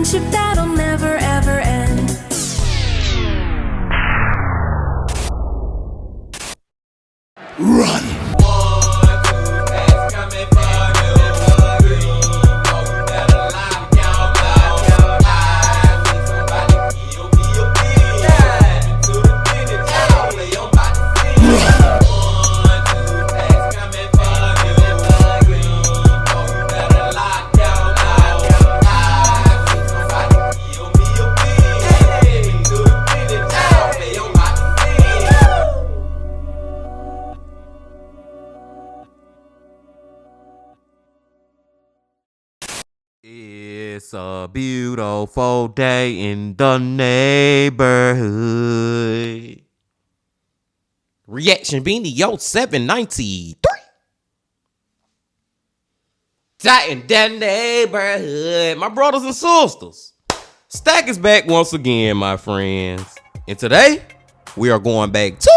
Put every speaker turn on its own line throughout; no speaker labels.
friendship that'll never ever end.
Run!
It's a beautiful day in the neighborhood. Reaction Beanie Yo 793. Tight in the neighborhood. My brothers and sisters. Stack is back once again, my friends. And today, we are going back to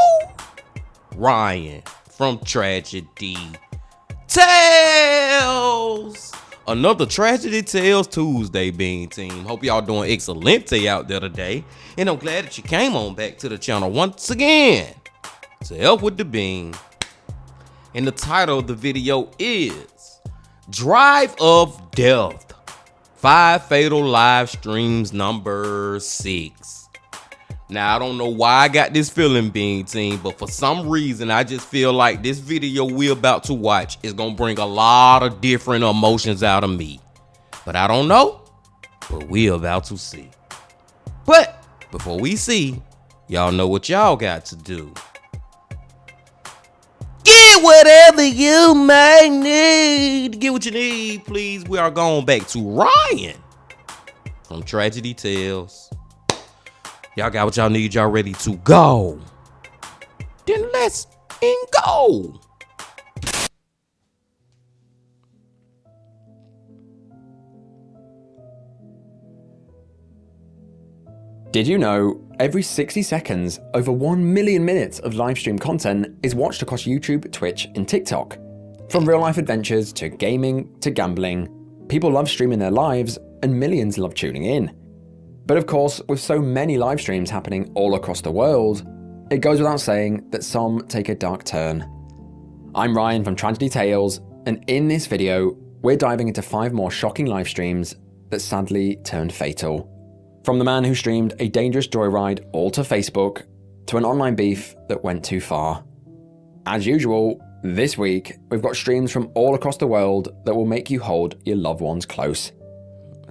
Ryan from Tragedy Tales. Another Tragedy Tales Tuesday, Bean Team. Hope y'all doing excelente out there today. And I'm glad that you came on back to the channel once again to help with the bean. And the title of the video is Drive of Death. 5 Fatal Live Streams number 6. Now, I don't know why I got this feeling, Bean Team, but for some reason, I just feel like this video we're about to watch is going to bring a lot of different emotions out of me. But I don't know, but we're about to see. But before we see, y'all know what y'all got to do. Get whatever you may need. Get what you need, please. We are going back to Ryan from Tragedy Tales. Y'all got what y'all need, y'all ready to go? Then let's go.
Did you know every 60 seconds, over 1 million minutes of live stream content is watched across YouTube, Twitch, and TikTok? From real life adventures to gaming to gambling, people love streaming their lives and millions love tuning in. But of course, with so many live streams happening all across the world, it goes without saying that some take a dark turn. I'm Ryan from Tragedy Tales, and in this video, we're diving into 5 more shocking live streams that sadly turned fatal. From the man who streamed a dangerous joyride all to Facebook, to an online beef that went too far. As usual, this week, we've got streams from all across the world that will make you hold your loved ones close.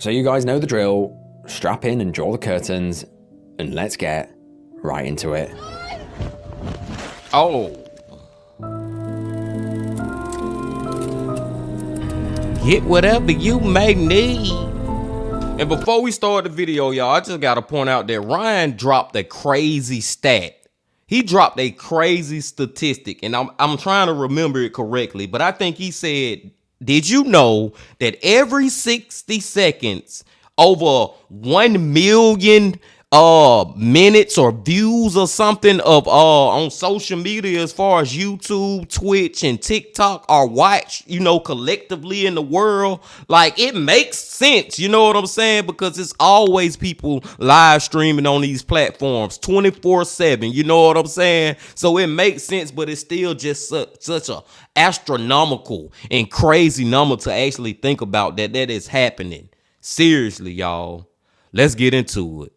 So you guys know the drill. Strap in and draw the curtains, and let's get right into it.
Oh. Get whatever you may need. And before we start the video, y'all, I just got to point out that Ryan dropped a crazy stat. He dropped a crazy statistic, and I'm trying to remember it correctly, but I think he said, did you know that every 60 seconds, over 1 million minutes or views or something of on social media as far as YouTube, Twitch, and TikTok are watched, you know, collectively in the world? Like, it makes sense, you know what I'm saying? Because it's always people live streaming on these platforms 24/7, you know what I'm saying? So it makes sense, but it's still just such a astronomical and crazy number to actually think about that is happening. Seriously, y'all, let's get into it.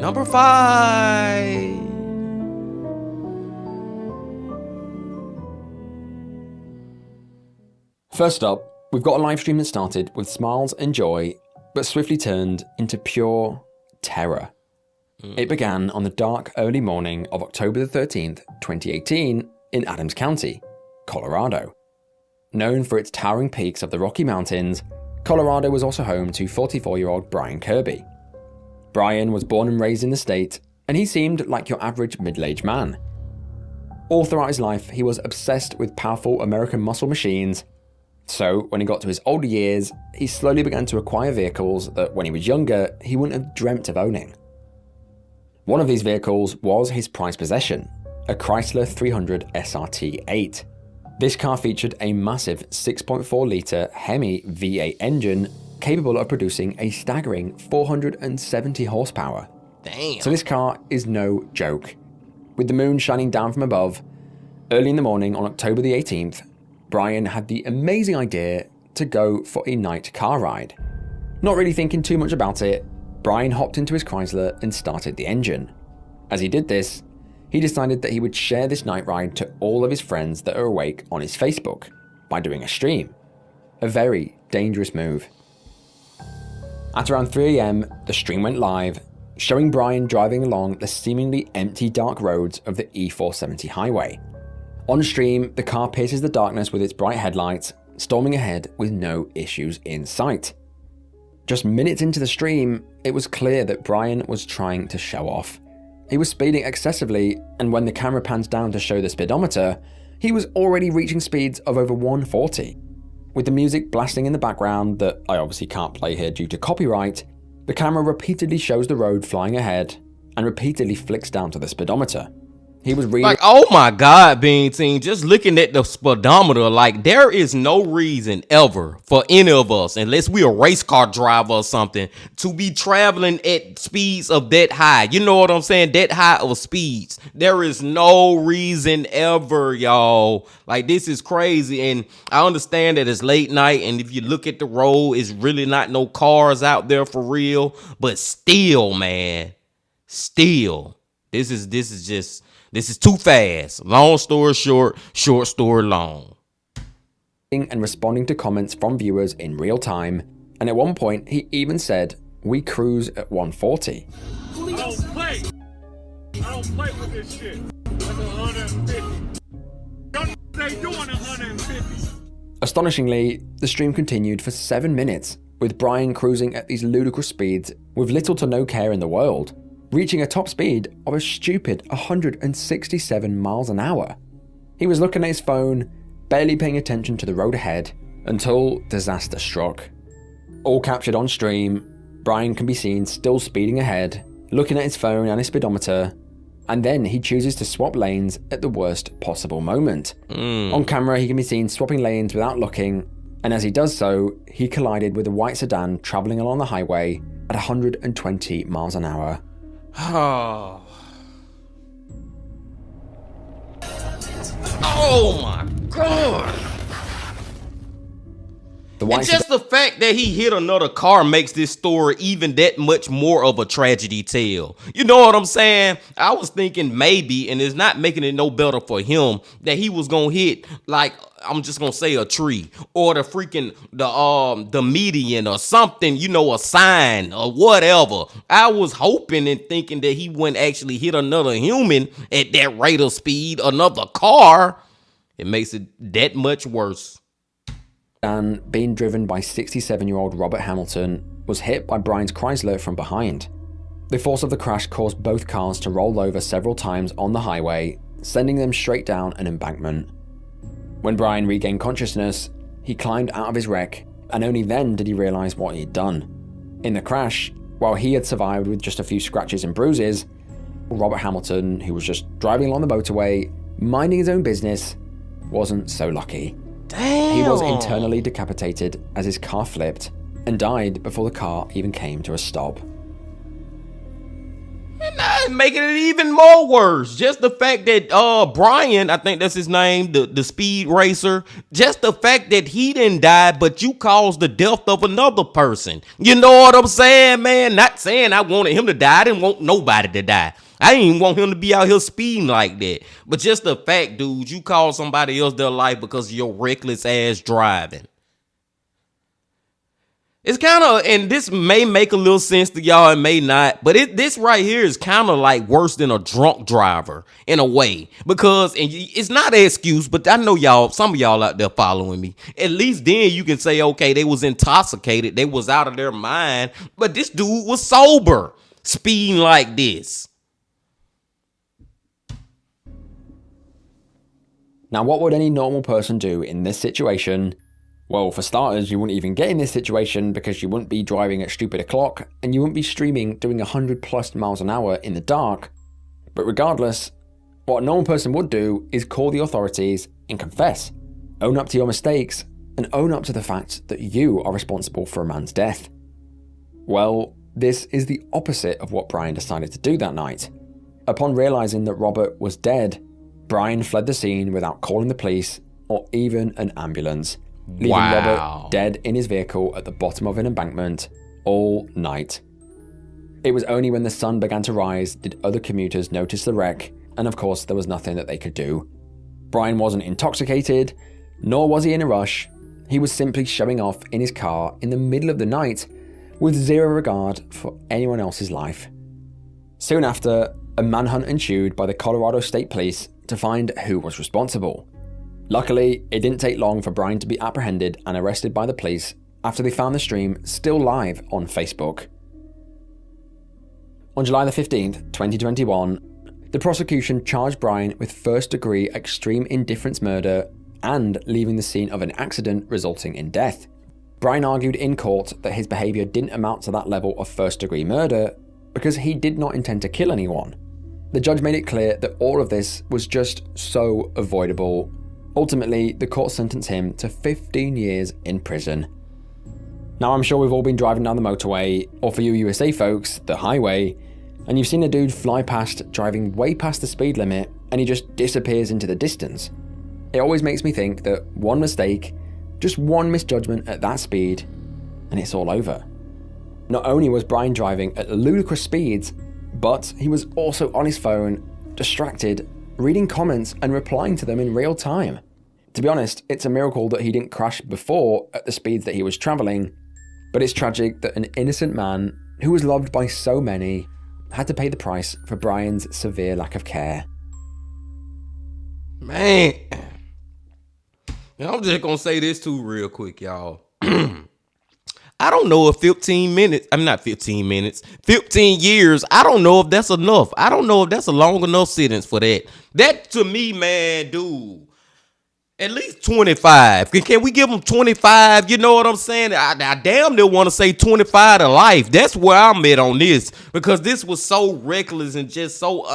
Number 5.
First up, we've got a live stream that started with smiles and joy, but swiftly turned into pure terror. It began on the dark early morning of October the 13th, 2018, in Adams County, Colorado. Known for its towering peaks of the Rocky Mountains, Colorado was also home to 44-year-old Brian Kirby. Brian was born and raised in the state, and he seemed like your average middle-aged man. All throughout his life, he was obsessed with powerful American muscle machines, so when he got to his older years, he slowly began to acquire vehicles that when he was younger, he wouldn't have dreamt of owning. One of these vehicles was his prized possession, a Chrysler 300 SRT 8. This car featured a massive 6.4 litre Hemi V8 engine capable of producing a staggering 470 horsepower.
Damn.
So this car is no joke. With the moon shining down from above, early in the morning on October the 18th, Brian had the amazing idea to go for a night car ride. Not really thinking too much about it, Brian hopped into his Chrysler and started the engine. As he did this, he decided that he would share this night ride to all of his friends that are awake on his Facebook by doing a stream. A very dangerous move. At around 3 AM, the stream went live, showing Brian driving along the seemingly empty dark roads of the E470 highway. On stream, the car pierces the darkness with its bright headlights, storming ahead with no issues in sight. Just minutes into the stream, it was clear that Brian was trying to show off. He was speeding excessively, and when the camera pans down to show the speedometer, he was already reaching speeds of over 140. With the music blasting in the background that I obviously can't play here due to copyright, the camera repeatedly shows the road flying ahead and repeatedly flicks down to the speedometer. He was really
like, oh my God, Bean Team, just looking at the speedometer, like there is no reason ever for any of us, unless we a race car driver or something, to be traveling at speeds of that high. You know what I'm saying? That high of speeds. There is no reason ever, y'all. Like, this is crazy. And I understand that it's late night, and if you look at the road, it's really not no cars out there for real. But still, man, still, this is too fast. Long story short, short story long.
And responding to comments from viewers in real time, and at one point he even said, "We cruise at 140.
I don't play with this shit. That's 150. They doing 150.
Astonishingly, the stream continued for 7 minutes, with Brian cruising at these ludicrous speeds with little to no care in the world, reaching a top speed of a stupid 167 miles an hour. He was looking at his phone, barely paying attention to the road ahead, until disaster struck. All captured on stream, Brian can be seen still speeding ahead, looking at his phone and his speedometer, and then he chooses to swap lanes at the worst possible moment. On camera, he can be seen swapping lanes without looking, and as he does so, he collided with a white sedan traveling along the highway at 120 miles an hour.
Oh my God. And just the fact that he hit another car makes this story even that much more of a tragedy tale. You know what I'm saying? I was thinking maybe, and it's not making it no better for him, that he was gonna hit, like, I'm just gonna say a tree or the freaking the median or something, you know, a sign or whatever. I was hoping and thinking that he wouldn't actually hit another human at that rate of speed, another car. It makes it that much worse.
Dan, being driven by 67-year-old Robert Hamilton, was hit by Brian's Chrysler from behind. The force of the crash caused both cars to roll over several times on the highway, sending them straight down an embankment. When Brian regained consciousness, he climbed out of his wreck, and only then did he realize what he'd done. In the crash, while he had survived with just a few scratches and bruises, Robert Hamilton, who was just driving along the motorway, minding his own business, wasn't so lucky.
Damn.
He was internally decapitated as his car flipped and died before the car even came to a stop.
And that's making it even more worse. Just the fact that Brian, I think that's his name, the speed racer, just the fact that he didn't die, but you caused the death of another person. You know what I'm saying, man? Not saying I wanted him to die. I didn't want nobody to die. I didn't even want him to be out here speeding like that. But just the fact, dude, you caused somebody else their life because of your reckless ass driving. It's kind of, and this may make a little sense to y'all, it may not, but this right here is kind of like worse than a drunk driver in a way, because, and it's not an excuse, but I know y'all, some of y'all out there following me. At least then you can say, okay, they was intoxicated, they was out of their mind, but this dude was sober, speeding like this.
Now, what would any normal person do in this situation? Well, for starters, you wouldn't even get in this situation because you wouldn't be driving at stupid o'clock and you wouldn't be streaming doing 100+ miles an hour in the dark. But regardless, what a normal person would do is call the authorities and confess. Own up to your mistakes, and own up to the fact that you are responsible for a man's death. Well, this is the opposite of what Brian decided to do that night. Upon realizing that Robert was dead, Brian fled the scene without calling the police or even an ambulance, leaving Robert dead in his vehicle at the bottom of an embankment all night. It was only when the sun began to rise did other commuters notice the wreck, and of course there was nothing that they could do. Brian wasn't intoxicated, nor was he in a rush. He was simply showing off in his car in the middle of the night with zero regard for anyone else's life. Soon after, a manhunt ensued by the Colorado State Police to find who was responsible. Luckily, it didn't take long for Brian to be apprehended and arrested by the police after they found the stream still live on Facebook. On July the 15th, 2021, the prosecution charged Brian with first-degree extreme indifference murder and leaving the scene of an accident resulting in death. Brian argued in court that his behaviour didn't amount to that level of first-degree murder because he did not intend to kill anyone. The judge made it clear that all of this was just so avoidable. Ultimately, the court sentenced him to 15 years in prison. Now, I'm sure we've all been driving down the motorway, or for you USA folks, the highway, and you've seen a dude fly past driving way past the speed limit and he just disappears into the distance. It always makes me think that one mistake, just one misjudgment at that speed, and it's all over. Not only was Brian driving at ludicrous speeds, but he was also on his phone, distracted, reading comments and replying to them in real time. To be honest, it's a miracle that he didn't crash before at the speeds that he was traveling, but it's tragic that an innocent man who was loved by so many had to pay the price for Brian's severe lack of care.
Man, I'm just gonna say this too real quick, y'all. I don't know if 15 years, I don't know if that's enough. I don't know if that's a long enough sentence for that. That to me, man, dude, at least 25. Can we give him 25? You know what I'm saying? I damn near want to say 25 to life. That's where I'm at on this, because this was so reckless and just so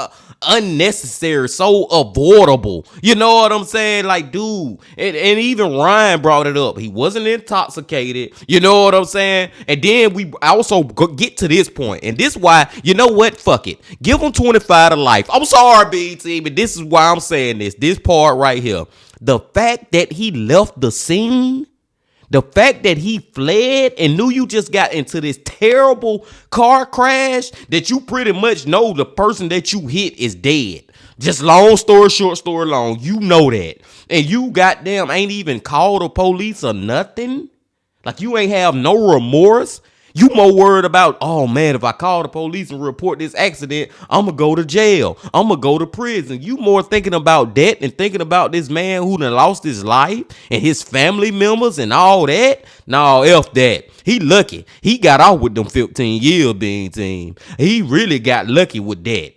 unnecessary, so avoidable. You know what I'm saying? Like, dude, and even Ryan brought it up. He wasn't intoxicated. You know what I'm saying? And then we also get to this point, and this is why, you know what? Fuck it. Give him 25 to life. I'm sorry, BT, but this is why I'm saying this part right here. The fact that he left the scene, the fact that he fled and knew you just got into this terrible car crash that you pretty much know the person that you hit is dead. Just long story short, story long, you know that. And you goddamn ain't even called the police or nothing. Like, you ain't have no remorse. You more worried about, oh man, if I call the police and report this accident, I'm going to go to jail. I'm going to go to prison. You more thinking about that and thinking about this man who done lost his life and his family members and all that. No, F that. He lucky. He got off with them 15 years being team. He really got lucky with that.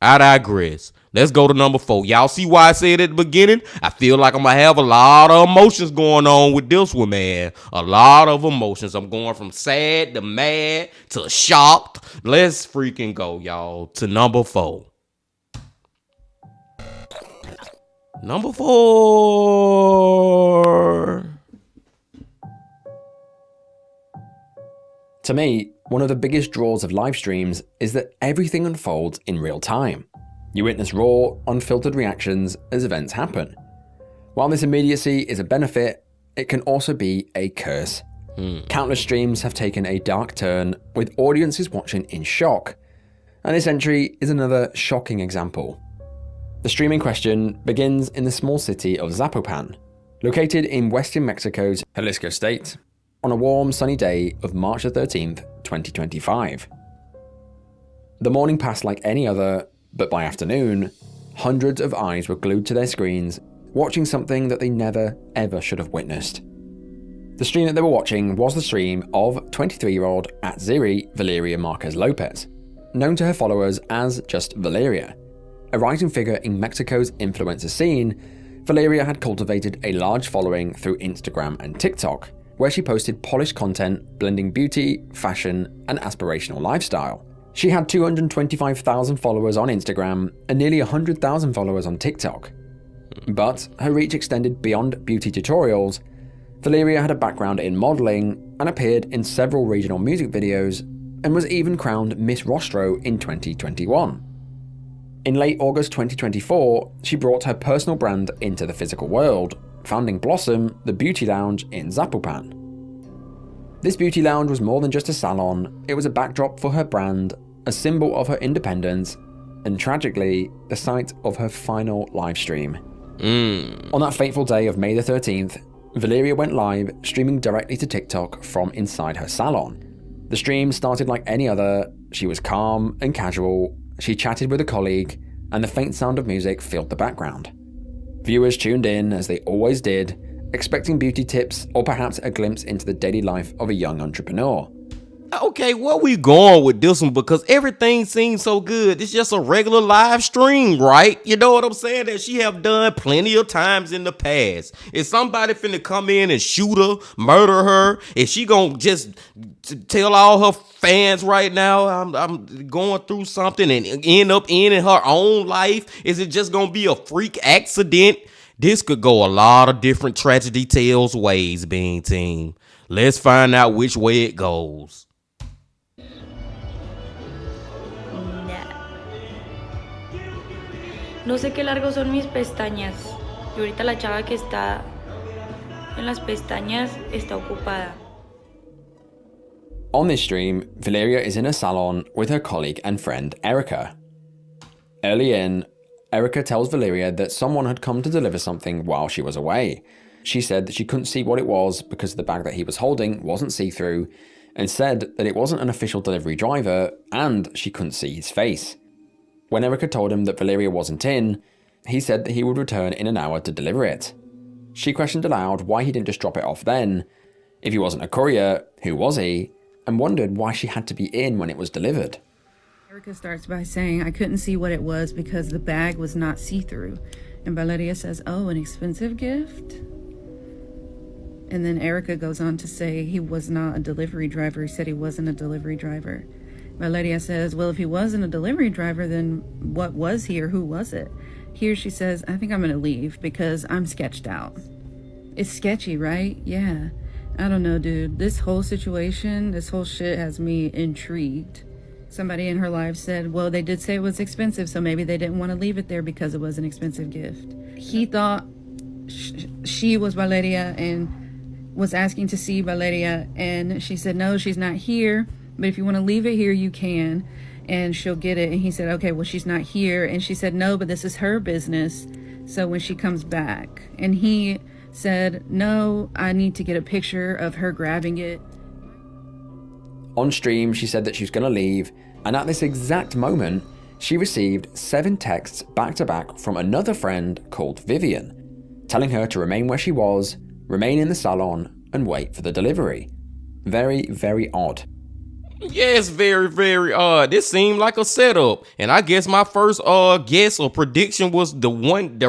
I digress. Let's go to number 4. Y'all see why I said at the beginning? I feel like I'm going to have a lot of emotions going on with this one, man. A lot of emotions. I'm going from sad to mad to shocked. Let's freaking go, y'all, to number 4. Number 4.
To me, one of the biggest draws of live streams is that everything unfolds in real time. You witness raw, unfiltered reactions as events happen. While this immediacy is a benefit, it can also be a curse. Countless streams have taken a dark turn, with audiences watching in shock. And this entry is another shocking example. The stream in question begins in the small city of Zapopan, located in western Mexico's Jalisco state, on a warm, sunny day of March the 13th, 2025. The morning passed like any other, but by afternoon, hundreds of eyes were glued to their screens, watching something that they never, ever should have witnessed. The stream that they were watching was the stream of 23-year-old Atziri Valeria Marquez Lopez, known to her followers as just Valeria. A rising figure in Mexico's influencer scene, Valeria had cultivated a large following through Instagram and TikTok, where she posted polished content blending beauty, fashion, and aspirational lifestyle. She had 225,000 followers on Instagram and nearly 100,000 followers on TikTok. But her reach extended beyond beauty tutorials. Valeria had a background in modelling and appeared in several regional music videos and was even crowned Miss Rostro in 2021. In late August 2024, she brought her personal brand into the physical world, founding Blossom, the beauty lounge in Zapopan. This beauty lounge was more than just a salon, it was a backdrop for her brand, a symbol of her independence, and tragically, the site of her final live stream. On that fateful day of May the 13th, Valeria went live, streaming directly to TikTok from inside her salon. The stream started like any other. She was calm and casual, she chatted with a colleague, and the faint sound of music filled the background. Viewers tuned in, as they always did, expecting beauty tips or perhaps a glimpse into the daily life of a young entrepreneur.
Okay, where we going with this one? Because everything seems so good. It's just a regular live stream, right? You know what I'm saying? That she have done plenty of times in the past. Is somebody finna come in and shoot her, murder her? Is she gonna just tell all her fans right now, I'm going through something, and end up ending her own life? Is it just gonna be a freak accident? This could go a lot of different tragedy tales ways, Bean Team. Let's find out which way it goes.
No sé qué largos son mis pestañas. Y ahorita la chava que está en las pestañas está ocupada.
On this stream, Valeria is in a salon with her colleague and friend Erica. Early in, Erica tells Valeria that someone had come to deliver something while she was away. She said that she couldn't see what it was because the bag that he was holding wasn't see-through, and said that it wasn't an official delivery driver and she couldn't see his face. When Erica told him that Valeria wasn't in, he said that he would return in an hour to deliver it. She questioned aloud why he didn't just drop it off then. If he wasn't a courier, who was he? And wondered why she had to be in when it was delivered.
Erica starts by saying, I couldn't see what it was because the bag was not see-through. And Valeria says, oh, an expensive gift? And then Erica goes on to say he was not a delivery driver. He said he wasn't a delivery driver. Valeria says, well, if he wasn't a delivery driver, then what was he or who was it? Here she says, I think I'm going to leave because I'm sketched out. It's sketchy, right? Yeah. I don't know, dude. This whole situation, this whole shit has me intrigued. Somebody in her life said, well, they did say it was expensive, so maybe they didn't want to leave it there because it was an expensive gift. He thought she was Valeria and was asking to see Valeria, and she said, no, she's not here. But if you want to leave it here, you can, and she'll get it. And he said, okay, well, she's not here. And she said, no, but this is her business. So when she comes back, and he said, no, I need to get a picture of her grabbing it.
On stream, she said that she was going to leave. And at this exact moment, she received 7 texts back to back from another friend called Vivian, telling her to remain where she was, remain in the salon, and wait for the delivery. Very, very odd.
Yes, very, very odd. This seemed like a setup. And I guess my first guess or prediction was the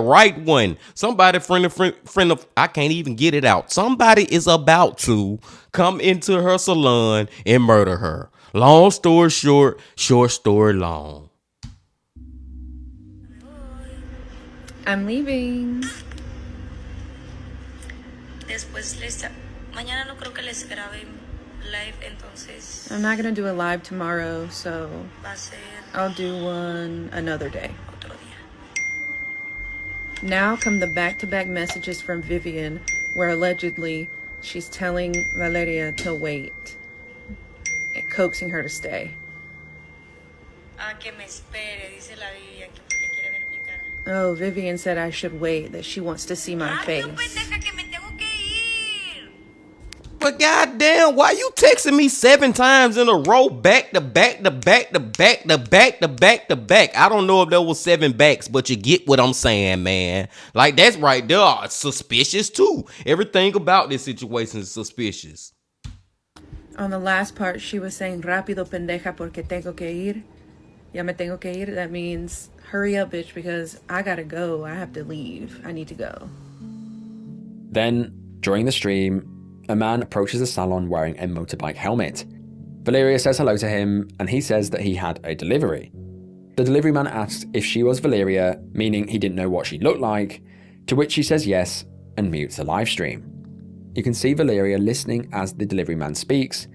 right one. Somebody friend of I can't even get it out. Somebody is about to come into her salon and murder her. Long story short, short story long.
I'm leaving.
Después mañana no creo que les grabe live, entonces
I'm not going to do a live tomorrow, so
va a ser
I'll do one another day.
otro día.
Now come the back-to-back messages from Vivian, where allegedly she's telling Valeria to wait and coaxing her to stay.
Ah, que me espere, dice la Vivian, que porque quiere ver mi cara.
Oh, Vivian said I should wait, that she wants to see my face.
Rápido, pendeja, que me tengo que ir.
But goddamn, why you texting me 7 times in a row, back to back to back to back to back to back to back? I don't know if there was 7 backs, but you get what I'm saying, man. Like, that's right there. Suspicious too. Everything about this situation is suspicious.
On the last part, she was saying, rápido, pendeja, porque tengo que ir. Ya me tengo que ir. That means, hurry up, bitch, because I gotta go. I have to leave. I need to go.
Then, during the stream, a man approaches the salon wearing a motorbike helmet. Valeria says hello to him, and he says that he had a delivery. The delivery man asked if she was Valeria, meaning he didn't know what she looked like. to which she says yes and mutes the live stream. You can see Valeria listening as the delivery man speaks,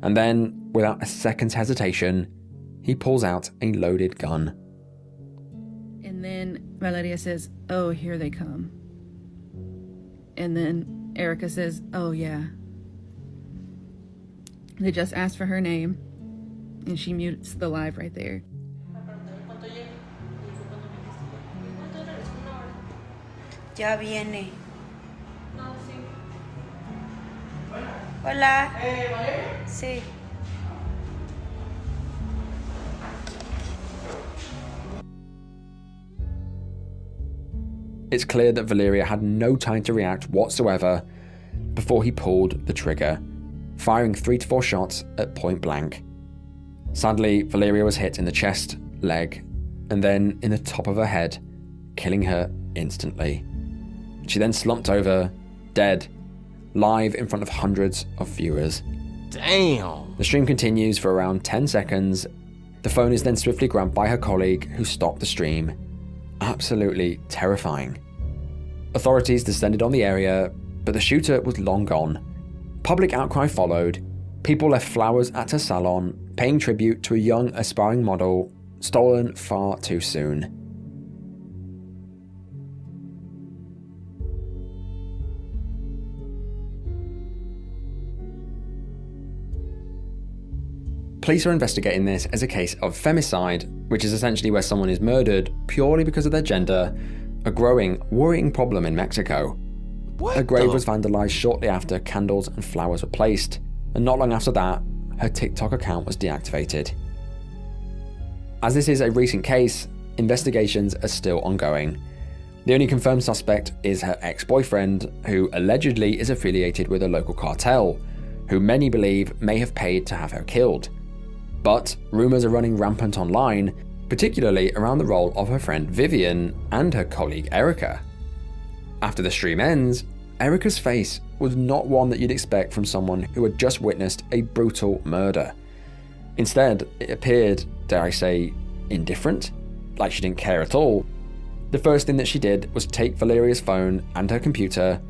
and then, without a second's hesitation, he pulls out a loaded gun.
And then Valeria says, "Oh, here they come." And then Erica says, "Oh, yeah." They just asked for her name, and she mutes the live right there.
Ya viene. Hola. Sí.
It's clear that Valeria had no time to react whatsoever before he pulled the trigger, firing 3 to 4 shots at point blank. Sadly, Valeria was hit in the chest, leg, and then in the top of her head, killing her instantly. She then slumped over, dead, live in front of hundreds of viewers.
Damn.
The stream continues for around 10 seconds. The phone is then swiftly grabbed by her colleague, who stopped the stream. Absolutely terrifying. Authorities descended on the area, but the shooter was long gone. Public outcry followed. People left flowers at her salon, paying tribute to a young, aspiring model, stolen far too soon. Police are investigating this as a case of femicide, which is essentially where someone is murdered purely because of their gender, a growing, worrying problem in Mexico. Her grave was vandalized shortly after candles and flowers were placed, and not long after that, her TikTok account was deactivated. As this is a recent case, investigations are still ongoing. The only confirmed suspect is her ex-boyfriend, who allegedly is affiliated with a local cartel, who many believe may have paid to have her killed. But rumours are running rampant online, particularly around the role of her friend Vivian and her colleague Erica. After the stream ends, Erica's face was not one that you'd expect from someone who had just witnessed a brutal murder. Instead, it appeared, dare I say, indifferent, like she didn't care at all. The first thing that she did was take Valeria's phone and her computer,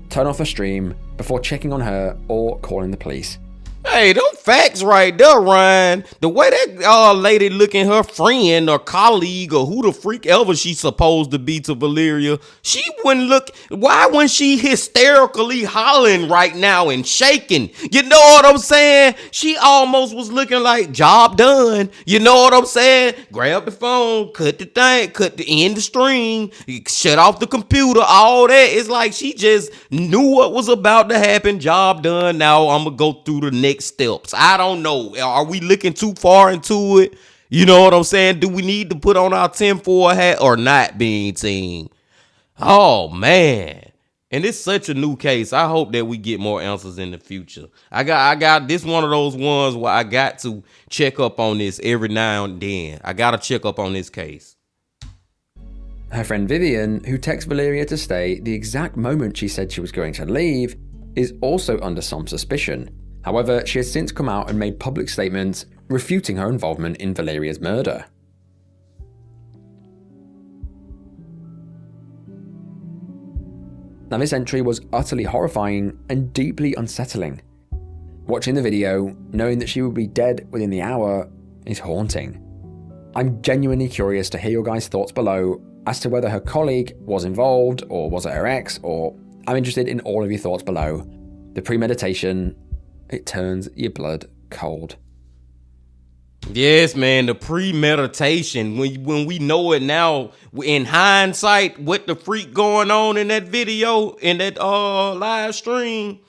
turn off her stream before checking on her or calling the police.
Hey, them facts right there, Ryan. The way that lady looking her friend or colleague or who the freak ever she's supposed to be to Valeria, she wouldn't look. Why wasn't she hysterically hollering right now and shaking? You know what I'm saying? She almost was looking like job done. You know what I'm saying? Grab the phone, cut the thing, end the stream, shut off the computer, all that. It's like she just knew what was about to happen. Job done. Now I'm gonna go through the next steps. I don't know. Are we looking too far into it? You know what I'm saying? Do we need to put on our tinfoil hat or not, being team? Oh man. And it's such a new case. I hope that we get more answers in the future. I got this one of those ones where I got to check up on this every now and then. I got to check up on this case.
Her friend Vivian, who texted Valeria to stay the exact moment she said she was going to leave, is also under some suspicion. However, she has since come out and made public statements refuting her involvement in Valeria's murder. Now, this entry was utterly horrifying and deeply unsettling. Watching the video, knowing that she would be dead within the hour, is haunting. I'm genuinely curious to hear your guys' thoughts below as to whether her colleague was involved, or was it her ex, or I'm interested in all of your thoughts below. The premeditation, it turns your blood cold.
Yes, man, the premeditation. When we know it now, in hindsight, what the freak going on in that video, in that live stream.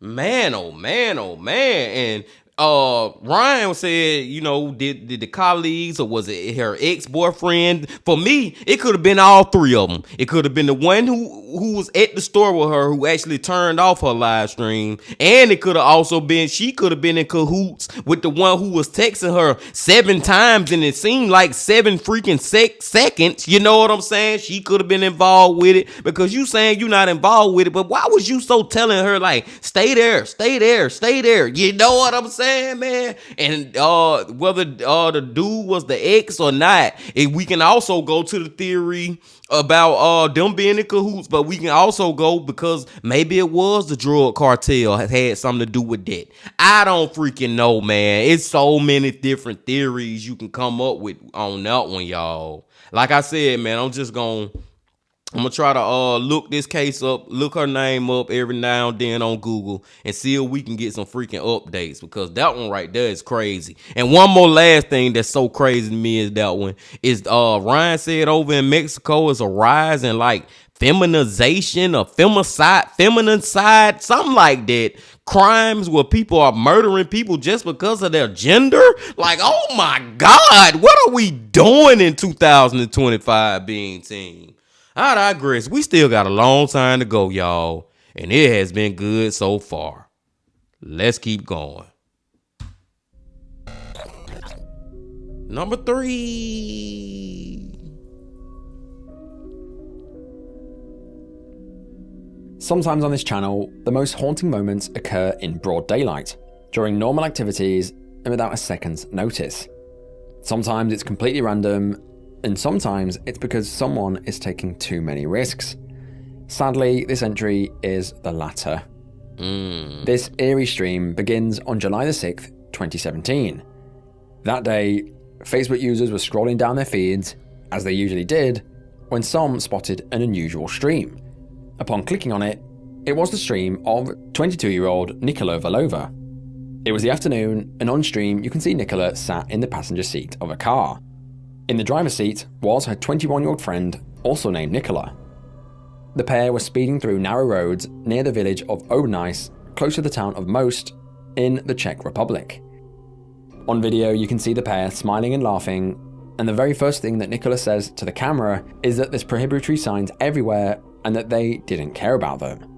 Man, oh man, oh man. And Ryan said, you know, did the colleagues, or was it her ex-boyfriend? For me, it could have been all three of them. It could have been the one who was at the store with her, who actually turned off her live stream, and it could have also been, she could have been in cahoots with the one who was texting her 7 times, and it seemed like 7 freaking seconds. You know what I'm saying? She could have been involved with it, because you saying you're not involved with it, but why was you so telling her like, stay there, stay there, stay there? You know what I'm saying? saying, man? And whether the dude was the ex or not, we can also go to the theory about them being in cahoots, but we can also go because maybe it was the drug cartel had something to do with that. I don't freaking know, man. It's so many different theories you can come up with on that one, y'all. Like I said, man, I'm gonna try to look this case up, look her name up every now and then on Google and see if we can get some freaking updates, because that one right there is crazy. And one more last thing that's so crazy to me is that one is Ryan said over in Mexico is a rise in like feminization or feminine side, something like that. Crimes where people are murdering people just because of their gender. Like, oh my God, what are we doing in 2025 being team? I digress. We still got a long time to go, y'all. And it has been good so far. Let's keep going. Number 3.
Sometimes on this channel, the most haunting moments occur in broad daylight, during normal activities and without a second's notice. Sometimes it's completely random, and sometimes it's because someone is taking too many risks. Sadly, this entry is the latter. This eerie stream begins on July the 6th, 2017. That day, Facebook users were scrolling down their feeds, as they usually did, when some spotted an unusual stream. Upon clicking on it, it was the stream of 22-year-old Nicola Valova. It was the afternoon, and on stream you can see Nicola sat in the passenger seat of a car. In the driver's seat was her 21-year-old friend, also named Nicola. The pair were speeding through narrow roads near the village of Obnice, close to the town of Most, in the Czech Republic. On video, you can see the pair smiling and laughing, and the very first thing that Nicola says to the camera is that there's prohibitory signs everywhere and that they didn't care about them.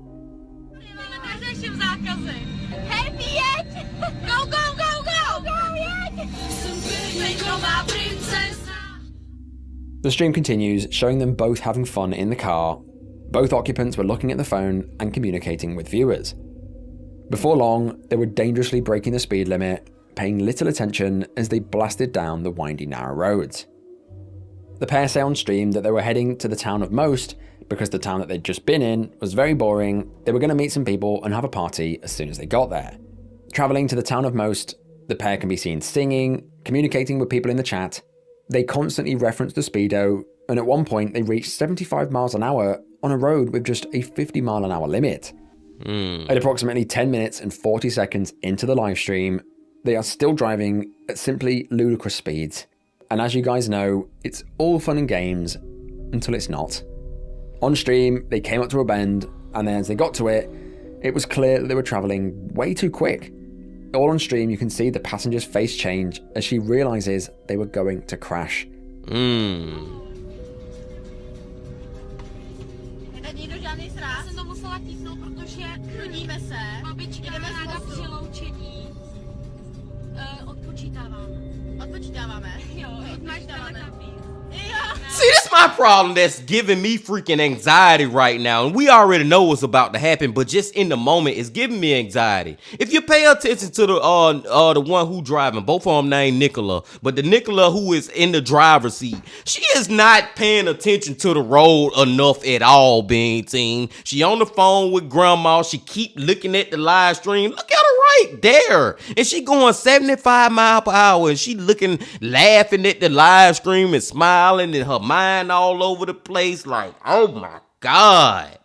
The stream continues, showing them both having fun in the car. Both occupants were looking at the phone and communicating with viewers. Before long, they were dangerously breaking the speed limit, paying little attention as they blasted down the windy, narrow roads. The pair say on stream that they were heading to the town of Most because the town that they'd just been in was very boring. They were going to meet some people and have a party as soon as they got there. Traveling to the town of Most, the pair can be seen singing, communicating with people in the chat. They constantly reference the speedo, and at one point they reached 75 miles an hour on a road with just a 50 mile an hour limit. At approximately 10 minutes and 40 seconds into the live stream, they are still driving at simply ludicrous speeds. And as you guys know, it's all fun and games until it's not. On stream, they came up to a bend, and then as they got to it, it was clear that they were traveling way too quick. All on stream, you can see the passenger's face change as she realizes they were going to crash.
See, this is my problem that's giving me freaking anxiety right now. And we already know what's about to happen, but just in the moment, it's giving me anxiety. If you pay attention to the one who driving, both of them named Nicola, but the Nicola who is in the driver's seat, she is not paying attention to the road enough at all, being team. She on the phone with grandma. She keep looking at the live stream. Look at her right there. And she going 75 miles per hour, and she looking, laughing at the live stream and smiling, and her mind all over the place. Like, oh my God.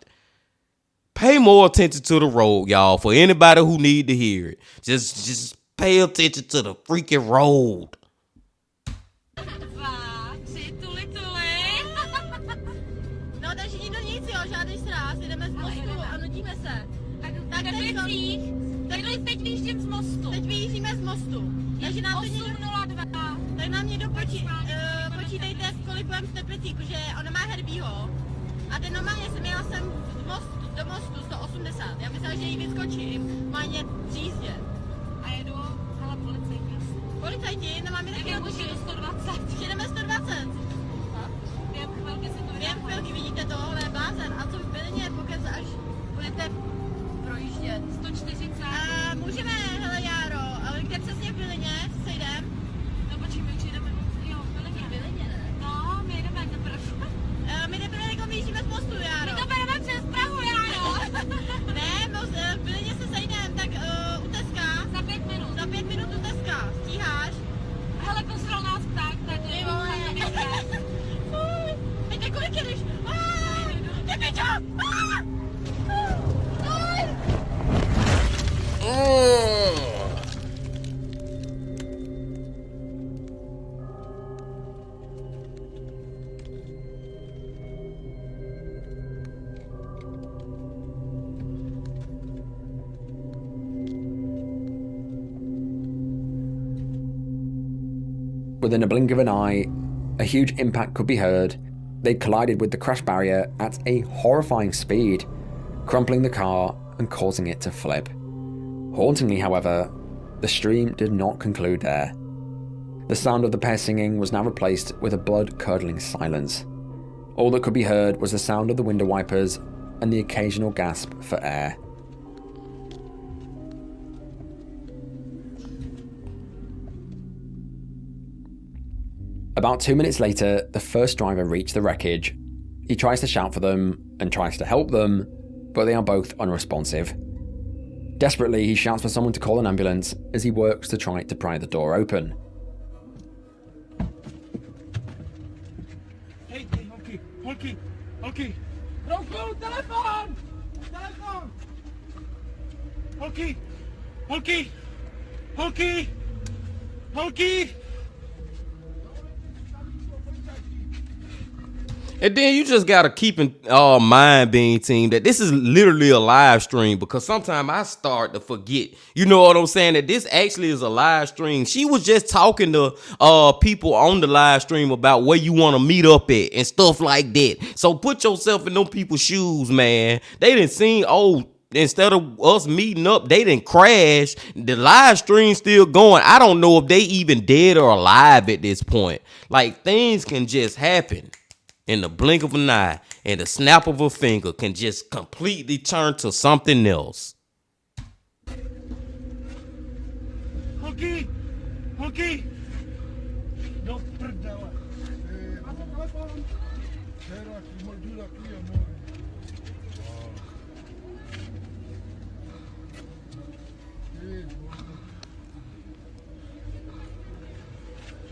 Pay more attention to the road, y'all. For anybody who need to hear it, just pay attention to the freaking road.
Teď vyjíždím z mostu. Teď vyjíždíme z mostu. Takže nám 8:02. Tak nám mě počítejte, kolik budeme v Teplicích, protože ona má Herbího. A ten normálně jsem jela sem do mostu 180. Já myslela, že jí vyskočím, má ně v jízdě. A jedu, ale policajti. Policajti, no máme taky autobus. 120. Jedeme 120. Během chvilky vidíte to, ale blázen. A co v Brně, pokud až budete projíždět 140. Můžeme, hele Járo, ale kde
Within a blink of an eye, a huge impact could be heard. They collided with the crash barrier at a horrifying speed, crumpling the car and causing it to flip. Hauntingly, however, the stream did not conclude there. The sound of the pair singing was now replaced with a blood-curdling silence. All that could be heard was the sound of the window wipers and the occasional gasp for air. About 2 minutes later, the first driver reached the wreckage. He tries to shout for them and tries to help them, but they are both unresponsive. Desperately, he shouts for someone to call an ambulance as he works to try to pry the door open.
Hey, Holky. Roku, telefon! Holky!
And then you just gotta keep in mind, being team, that this is literally a live stream, because sometimes I start to forget, you know what I'm saying, that this actually is a live stream. She was just talking to people on the live stream about where you want to meet up at and stuff like that. So put yourself in them people's shoes, man. They didn't see, instead of us meeting up, they didn't crash. The live stream still going. I don't know if they even dead or alive at this point. Like, things can just happen in the blink of an eye, and the snap of a finger can just completely turn to something else.
Holky! Do prdele. A ten telefon.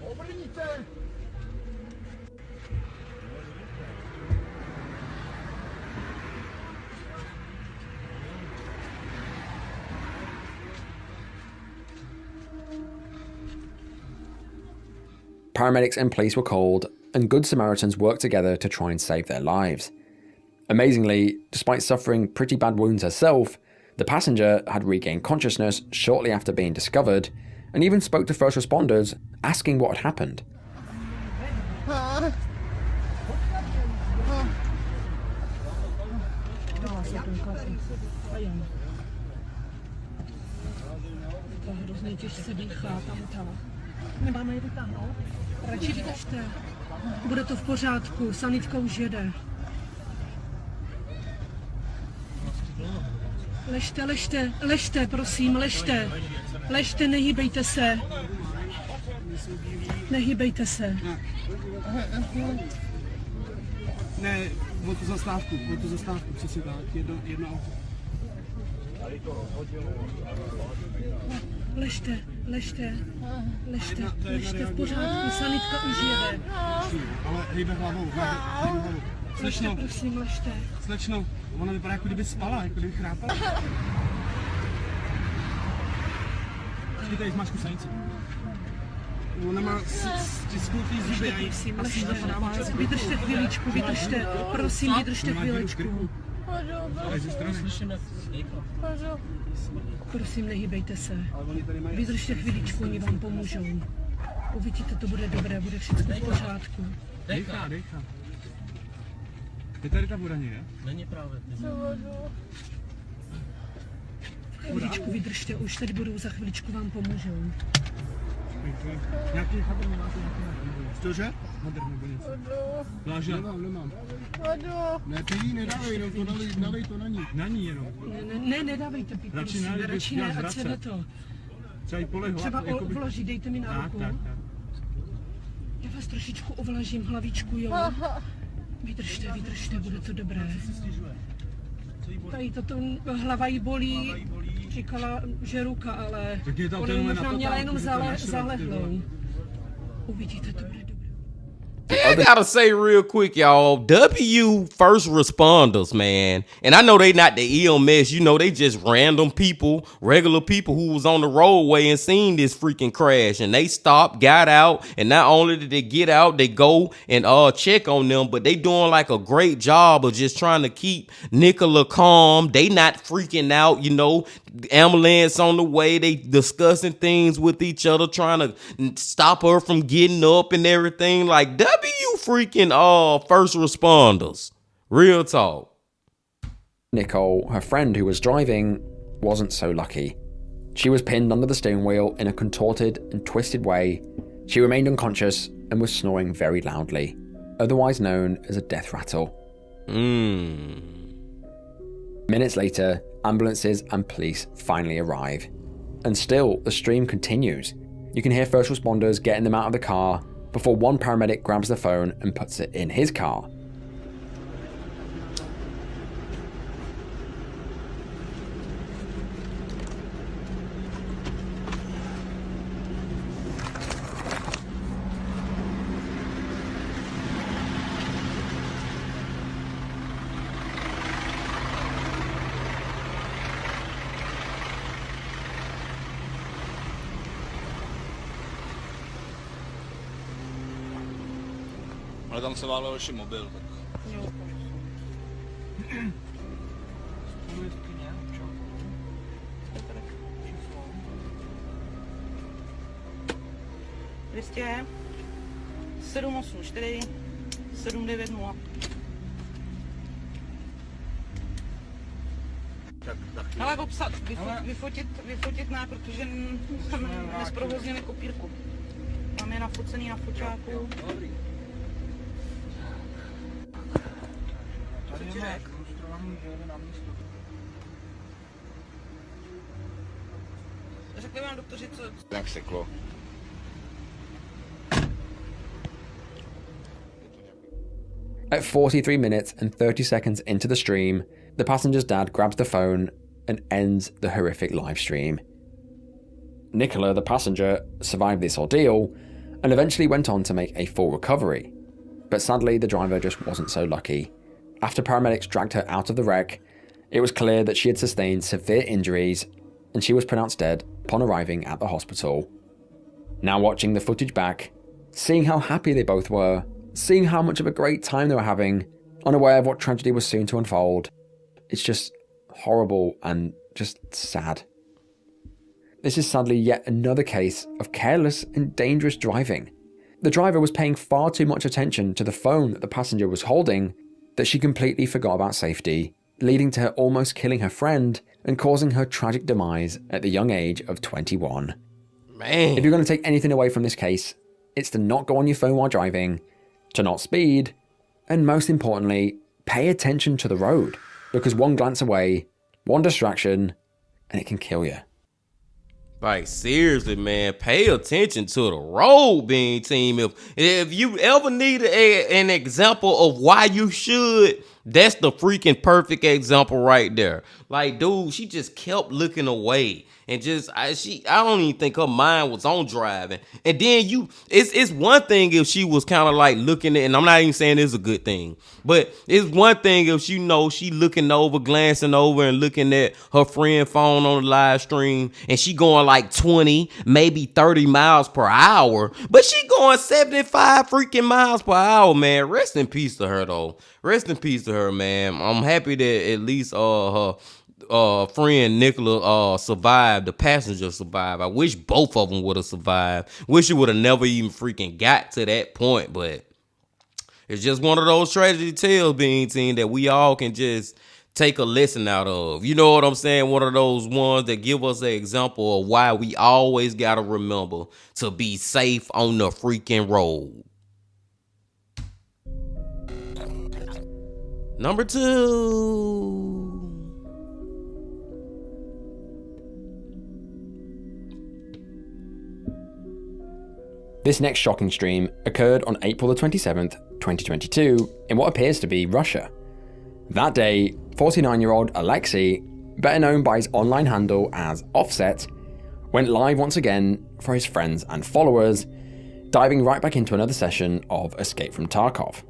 Obrníte!
Paramedics and police were called, and Good Samaritans worked together to try and save their lives. Amazingly, despite suffering pretty bad wounds herself, the passenger had regained consciousness shortly after being discovered, and even spoke to first responders asking what had happened.
Nemáme je vytáhnout? Radši vytažte. Bude to v pořádku, sanitka už jede. Ležte, prosím, ležte. Ležte, nehýbejte se.
Ne, o tu zastávku, přesně tak, jedno auto.
Ležte, v pořádku, sanitka už jede.
Ale hejbe hlavou.
Ležte, prosím, ležte.
Slečno, ona vypadá, jako kdyby spala, jako kdyby chrápala. Ty tady máš kusanici. Ona má stisknutý zuby.
Prosím, ležte. Vydržte chvíličku, prosím, vydržte chvíličku. Prosím, nehýbejte se. Vydržte chvíličku, oni vám pomůžou. Uvidíte, to bude dobré, bude všechno v pořádku.
Dejchá. Je tady ta voda, ne?
Není právě.
Chvíličku vydržte, už tady budou, za chvíličku vám pomůžou.
Nějaký hadr nemáte? Cože? Hadr nebo něco? Pláže? Nemám. Ne, ty jí nedávej, jenom to nalej to na ní. Na ní jenom.
Ne, nedávejte, prosím, radši ne, ať se jde to. Třeba ovlaží, dejte mi na ruku. Já vás trošičku ovlažím hlavičku, jo. Vydržte, bude to dobré. Tady toto hlava jí bolí, říkala, že ruka, ale ona možná měla jenom zalehlou. Uvidíte, to bude dobré.
I gotta say real quick, y'all, W first responders, man, and I know they not the EMS, you know, they just random people, regular people who was on the roadway and seen this freaking crash, and they stopped, got out, and not only did they get out, they go and check on them, but they doing like a great job of just trying to keep Nicola calm. They not freaking out, you know, ambulance on the way, they discussing things with each other, trying to stop her from getting up and everything. Like, W freaking first responders. Real talk.
Nicole, her friend who was driving, wasn't so lucky. She was pinned under the steering wheel in a contorted and twisted way. She remained unconscious and was snoring very loudly, otherwise known as a death rattle. Minutes later, ambulances and police finally arrive. And still, the stream continues. You can hear first responders getting them out of the car before one paramedic grabs the phone and puts it in his car.
Ale tam se válel ještě mobil, tak...
Dvěstě 784 790. Ale obsat, vyfotit ne, protože jsme nesprovoznili kopírku. Mám je nafocený na foťáku. Co ti řek? Řekli vám doktoři, co...
Jak seklo.
At 43 minutes and 30 seconds into the stream, the passenger's dad grabs the phone and ends the horrific live stream. Nicola, the passenger, survived this ordeal and eventually went on to make a full recovery. But sadly, the driver just wasn't so lucky. After paramedics dragged her out of the wreck, it was clear that she had sustained severe injuries and she was pronounced dead upon arriving at the hospital. Now watching the footage back, seeing how happy they both were, seeing how much of a great time they were having, unaware of what tragedy was soon to unfold, it's just horrible and just sad. This is sadly yet another case of careless and dangerous driving. The driver was paying far too much attention to the phone that the passenger was holding that she completely forgot about safety, leading to her almost killing her friend and causing her tragic demise at the young age of 21.
Man.
If you're going to take anything away from this case, it's to not go on your phone while driving, to not speed, and most importantly, pay attention to the road, because one glance away, one distraction, and it can kill you.
Like, seriously, man, pay attention to the road, Bean Team. If you ever need an example of why you should, that's the freaking perfect example right there. Like, dude, she just kept looking away. And just, I don't even think her mind was on driving. And then it's one thing if she was kind of like looking at, and I'm not even saying it's a good thing, but it's one thing if she looking over, glancing over and looking at her friend phone on the live stream and she going like 20, maybe 30 miles per hour, but she going 75 freaking miles per hour, man. Rest in peace to her though. Rest in peace to her, man. I'm happy that at least her friend Nicola survived. The passenger survived. I wish both of them would have survived. Wish it would have never even freaking got to that point, but it's just one of those tragedy tales, Bean Team, that we all can just take a lesson out of. You know what I'm saying? One of those ones that give us an example of why we always gotta remember to be safe on the freaking road. Number 2.
This next shocking stream occurred on April the 27th, 2022, in what appears to be Russia. That day, 49-year-old Alexei, better known by his online handle as Offset, went live once again for his friends and followers diving right back into another session of Escape from Tarkov.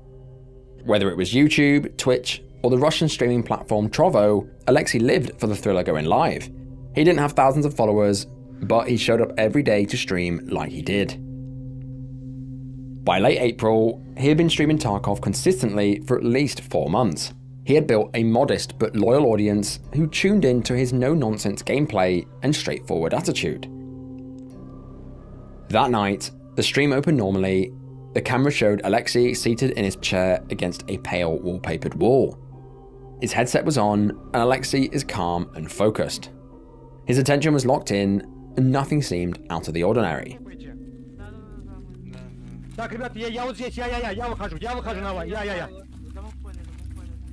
Whether it was YouTube, Twitch, or the Russian streaming platform Trovo, Alexei lived for the thrill of going live. He didn't have thousands of followers, but he showed up every day to stream like he did. By late April, he had been streaming Tarkov consistently for at least 4 months. He had built a modest but loyal audience who tuned in to his no-nonsense gameplay and straightforward attitude. That night, the stream opened normally. The camera showed Alexei seated in his chair against a pale wallpapered wall. His headset was on, and Alexei is calm and focused. His attention was locked in, and nothing seemed out of the ordinary.
Так, ребят, я вот здесь, я выхожу на вас, я.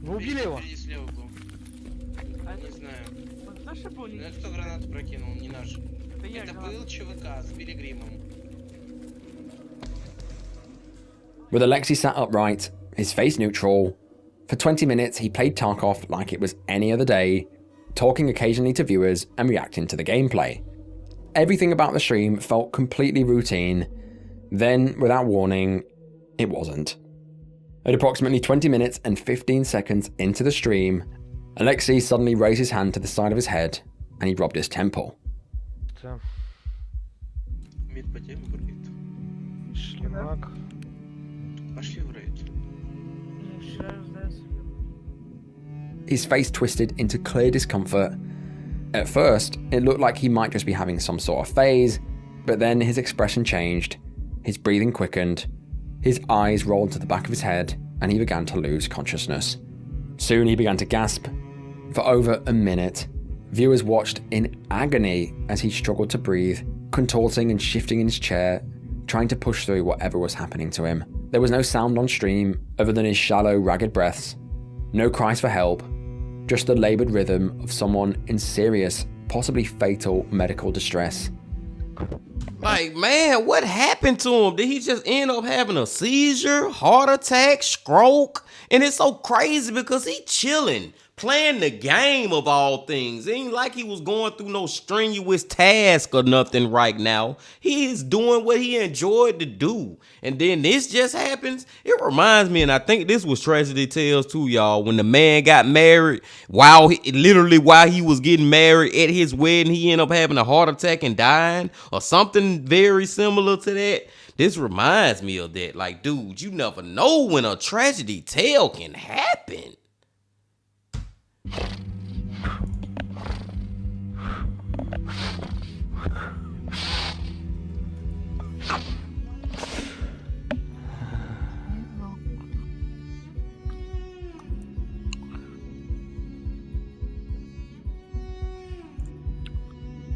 Вы убили его?
Не знаю. Ну, кто гранату прокинул, не наш. Это был ЧВК с пилигримом.
With Alexei sat upright, his face neutral, for 20 minutes he played Tarkov like it was any other day, talking occasionally to viewers and reacting to the gameplay. Everything about the stream felt completely routine. Then, without warning, it wasn't. At approximately 20 minutes and 15 seconds into the stream, Alexei suddenly raised his hand to the side of his head and he rubbed his temple. His face twisted into clear discomfort. At first, it looked like he might just be having some sort of phase, but then his expression changed, his breathing quickened, his eyes rolled to the back of his head, and he began to lose consciousness. Soon he began to gasp. For over a minute, viewers watched in agony as he struggled to breathe, contorting and shifting in his chair, trying to push through whatever was happening to him. There was no sound on stream other than his shallow, ragged breaths, no cries for help, just the laboured rhythm of someone in serious, possibly fatal medical distress.
Like, man, what happened to him? Did he just end up having a seizure, heart attack, stroke? And it's so crazy because he chilling, playing the game of all things. It ain't like he was going through no strenuous task or nothing right now. He is doing what he enjoyed to do. And then this just happens. It reminds me, and I think this was Tragedy Tales too, y'all, when the man got married, while he was getting married at his wedding, he ended up having a heart attack and dying, or something very similar to that. This reminds me of that. Like, dude, you never know when a tragedy tale can happen.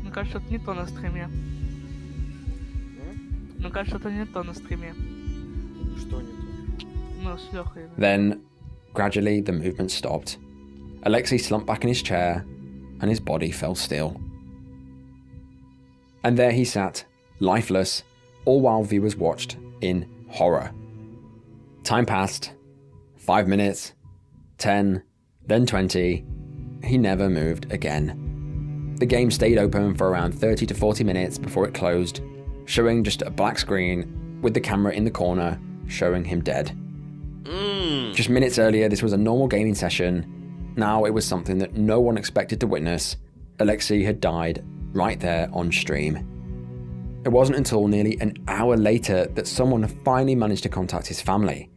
Мне кажется, это не то на стриме. Мне кажется, это не то на стриме.
Что не то?
Ну, с Лёхой.
Then, gradually, the movement stopped. Alexei slumped back in his chair, and his body fell still. And there he sat, lifeless, all while viewers watched in horror. Time passed. 5 minutes, 10, then 20. He never moved again. The game stayed open for around 30 to 40 minutes before it closed, showing just a black screen with the camera in the corner showing him dead. Just minutes earlier, this was a normal gaming session. Now it was something that no one expected to witness. Alexei had died right there on stream. It wasn't until nearly an hour later that someone finally managed to contact his family.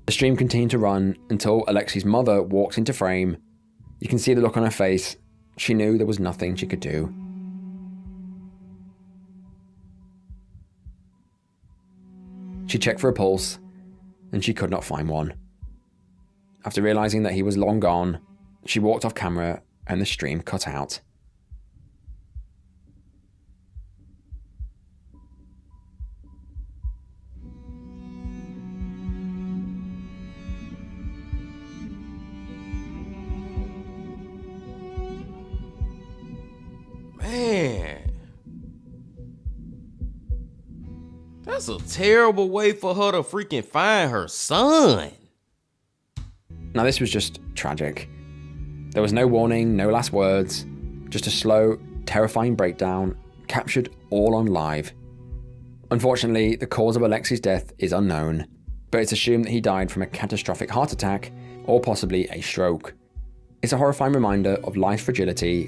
The stream continued to run until Alexei's mother walked into frame. You can see the look on her face. She knew there was nothing she could do. She checked for a pulse, and she could not find one. After realizing that he was long gone, she walked off camera and the stream cut out.
Man, that's a terrible way for her to freaking find her son.
Now this was just tragic. There was no warning, no last words, just a slow, terrifying breakdown captured all on live. Unfortunately, the cause of Alexi's death is unknown, but it's assumed that he died from a catastrophic heart attack or possibly a stroke. It's a horrifying reminder of life's fragility.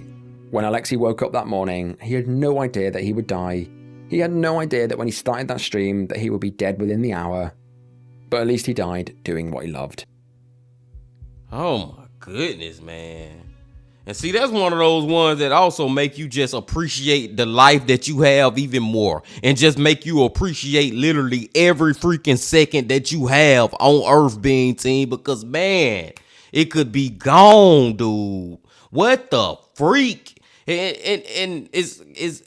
When Alexei woke up that morning, he had no idea that he would die. He had no idea that when he started that stream that he would be dead within the hour. But at least he died doing what he loved.
Oh my goodness, man. And see, that's one of those ones that also make you just appreciate the life that you have even more. And just make you appreciate literally every freaking second that you have on Earth, being team. Because, man, it could be gone, dude. What the freak? And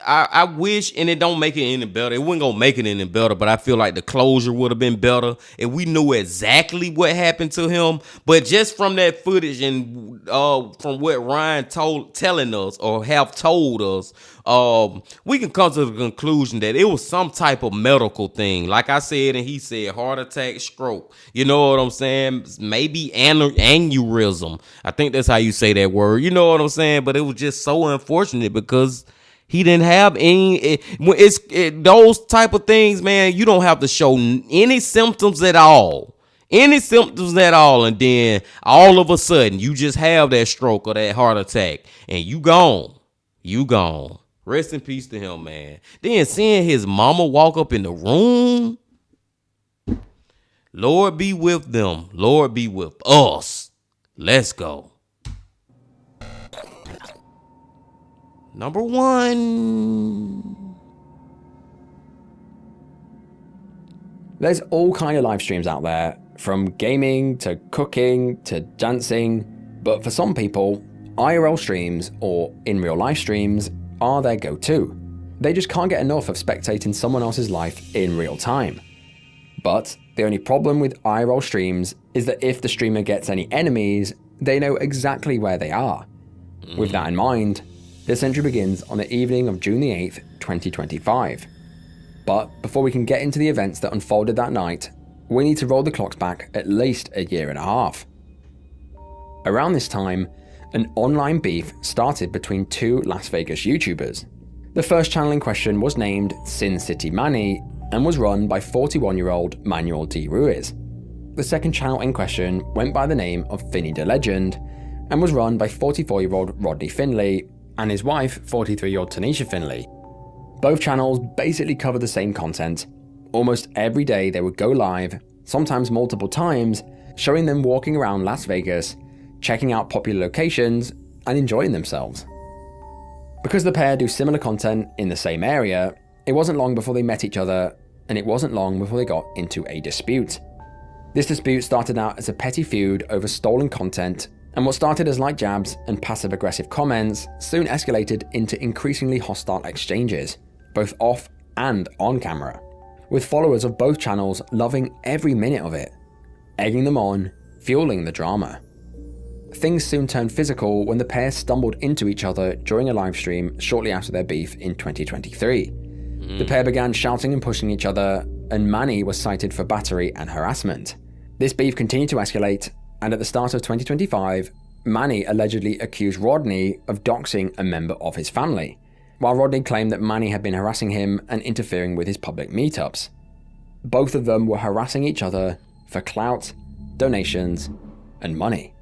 I wish, and it don't make it any better. It wasn't gonna make it any better, but I feel like the closure would have been better if we knew exactly what happened to him. But just from that footage and from what Ryan telling us or have told us, we can come to the conclusion that it was some type of medical thing. Like I said, and he said, heart attack, stroke. You know what I'm saying? Maybe aneurysm. I think that's how you say that word. You know what I'm saying? But it was just so unfortunate because he didn't have any. Those type of things, man. You don't have to show any symptoms at all. Any symptoms at all, and then all of a sudden you just have that stroke or that heart attack, and you gone. You gone. Rest in peace to him, man. Then seeing his mama walk up in the room. Lord be with them. Lord be with us. Let's go. Number 1.
There's all kind of live streams out there, from gaming to cooking to dancing, but for some people, IRL streams or in real life streams are their go-to. They just can't get enough of spectating someone else's life in real time. But the only problem with IRL streams is that if the streamer gets any enemies, they know exactly where they are. With that in mind, this entry begins on the evening of June the 8th, 2025. But before we can get into the events that unfolded that night, we need to roll the clocks back at least a year and a half. Around this time, an online beef started between two Las Vegas YouTubers. The first channel in question was named Sin City Manny and was run by 41-year-old Manuel D. Ruiz. The second channel in question went by the name of Finny the Legend and was run by 44-year-old Rodney Finley and his wife, 43-year-old Tanisha Finley. Both channels basically covered the same content. Almost every day they would go live, sometimes multiple times, showing them walking around Las Vegas, checking out popular locations, and enjoying themselves. Because the pair do similar content in the same area, it wasn't long before they met each other, and it wasn't long before they got into a dispute. This dispute started out as a petty feud over stolen content, and what started as light jabs and passive-aggressive comments soon escalated into increasingly hostile exchanges, both off and on camera, with followers of both channels loving every minute of it, egging them on, fueling the drama. Things soon turned physical when the pair stumbled into each other during a live stream shortly after their beef in 2023. The pair began shouting and pushing each other, and Manny was cited for battery and harassment. This beef continued to escalate, and at the start of 2025, Manny allegedly accused Rodney of doxing a member of his family, while Rodney claimed that Manny had been harassing him and interfering with his public meetups. Both of them were harassing each other for clout, donations, and money.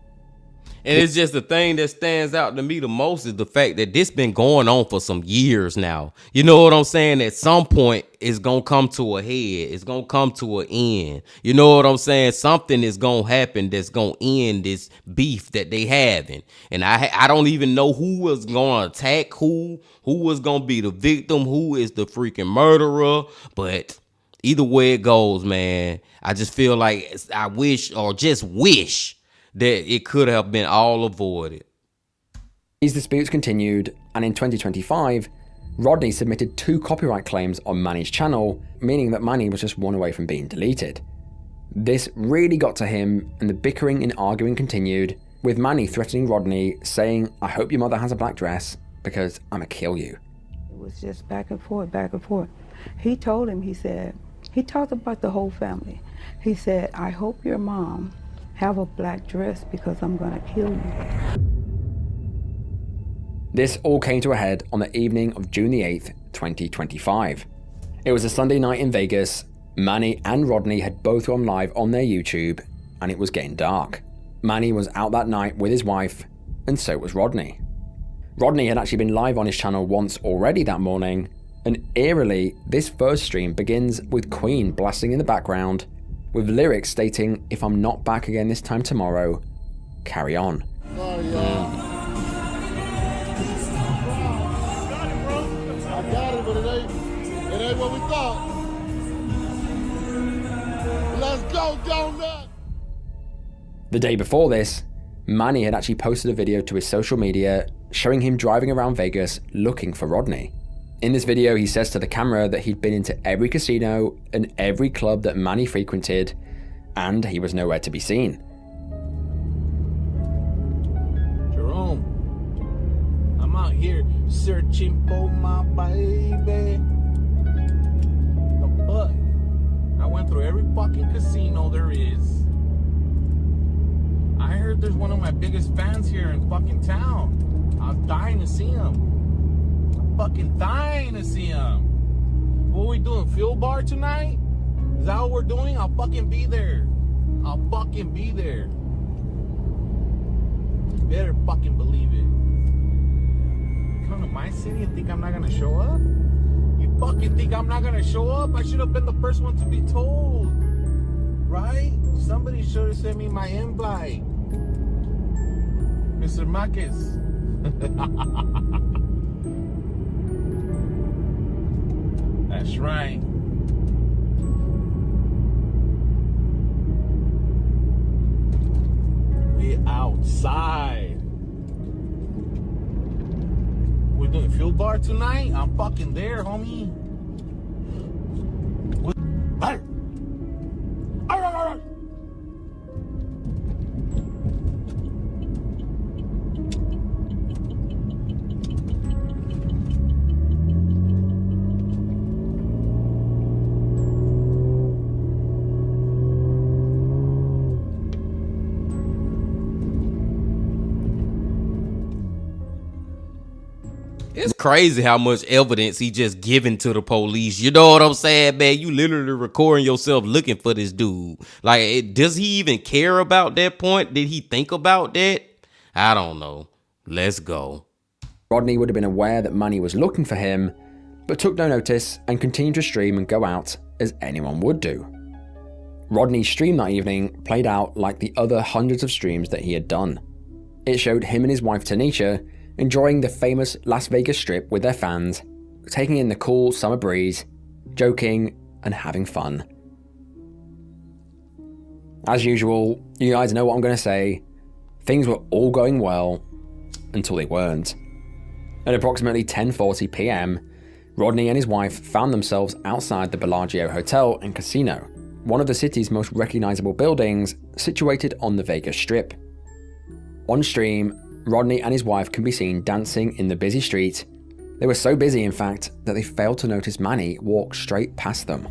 And it's just the thing that stands out to me the most is the fact that this been going on for some years now. You know what I'm saying? At some point, it's going to come to a head. It's going to come to an end. You know what I'm saying? Something is going to happen that's going to end this beef that they having. And I don't even know who was going to attack who was going to be the victim, who is the freaking murderer. But either way it goes, man, I just feel like I wish that it could have been all avoided.
These disputes continued, and in 2025, Rodney submitted 2 copyright claims on Manny's channel, meaning that Manny was just one away from being deleted. This really got to him, and the bickering and arguing continued, with Manny threatening Rodney, saying, "I hope your mother has a black dress, because I'ma kill you."
It was just back and forth, back and forth. He told him, he talked about the whole family. He said, "I hope your mom have a black dress because I'm gonna kill you."
This all came to a head on the evening of June the 8th, 2025. It was a Sunday night in Vegas. Manny and Rodney had both gone live on their YouTube, and it was getting dark. Manny was out that night with his wife, and so was Rodney. Rodney had actually been live on his channel once already that morning, and eerily, this first stream begins with Queen blasting in the background, with lyrics stating, "If I'm not back again this time tomorrow, carry on."
Sorry, y'all. I got it, but it ain't what we thought. Let's go, Donut!
The day before this, Manny had actually posted a video to his social media showing him driving around Vegas looking for Rodney. In this video, he says to the camera that he'd been into every casino and every club that Manny frequented, and he was nowhere to be seen.
Jerome, I'm out here searching for my baby. But I went through every fucking casino there is. I heard there's one of my biggest fans here in fucking town. I was dying to see him. I'm fucking dying to see him. What are we doing? Fuel bar tonight? Is that what we're doing? I'll fucking be there. I'll fucking be there. You better fucking believe it. Come to my city and think I'm not gonna show up? You fucking think I'm not gonna show up? I should have been the first one to be told. Right? Somebody should have sent me my invite. Mr. Marcus. That's right. We outside. We're doing fuel bar tonight? I'm fucking there, homie. Hey!
It's crazy how much evidence he just giving to the police. You know what I'm saying, man? You literally recording yourself looking for this dude. Like, does he even care about that point? Did he think about that? I don't know. Let's go.
Rodney would have been aware that Manny was looking for him, but took no notice and continued to stream and go out as anyone would do. Rodney's stream that evening played out like the other hundreds of streams that he had done. It showed him and his wife Tanisha enjoying the famous Las Vegas Strip with their fans, taking in the cool summer breeze, joking and having fun. As usual, you guys know what I'm going to say. Things were all going well until they weren't. At approximately 10:40 p.m, Rodney and his wife found themselves outside the Bellagio Hotel and Casino, one of the city's most recognizable buildings situated on the Vegas Strip. On stream, Rodney and his wife can be seen dancing in the busy street. They were so busy, in fact, that they failed to notice Manny walk straight past them.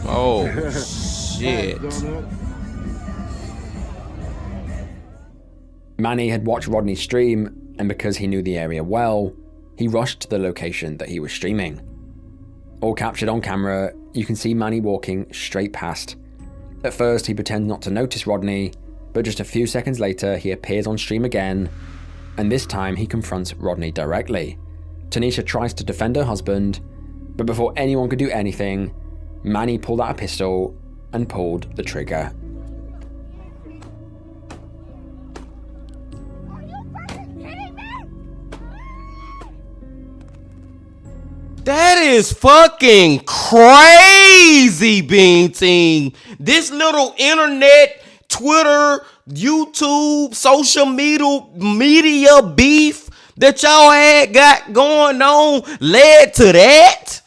Oh, shit.
Manny had watched Rodney's stream, and because he knew the area well, he rushed to the location that he was streaming. All captured on camera, you can see Manny walking straight past. At first, he pretends not to notice Rodney, but just a few seconds later, he appears on stream again, and this time he confronts Rodney directly. Tanisha tries to defend her husband, but before anyone could do anything, Manny pulled out a pistol and pulled the trigger.
That is fucking crazy, Bean Team. This little internet, Twitter, YouTube, social media beef that y'all had got going on led to that?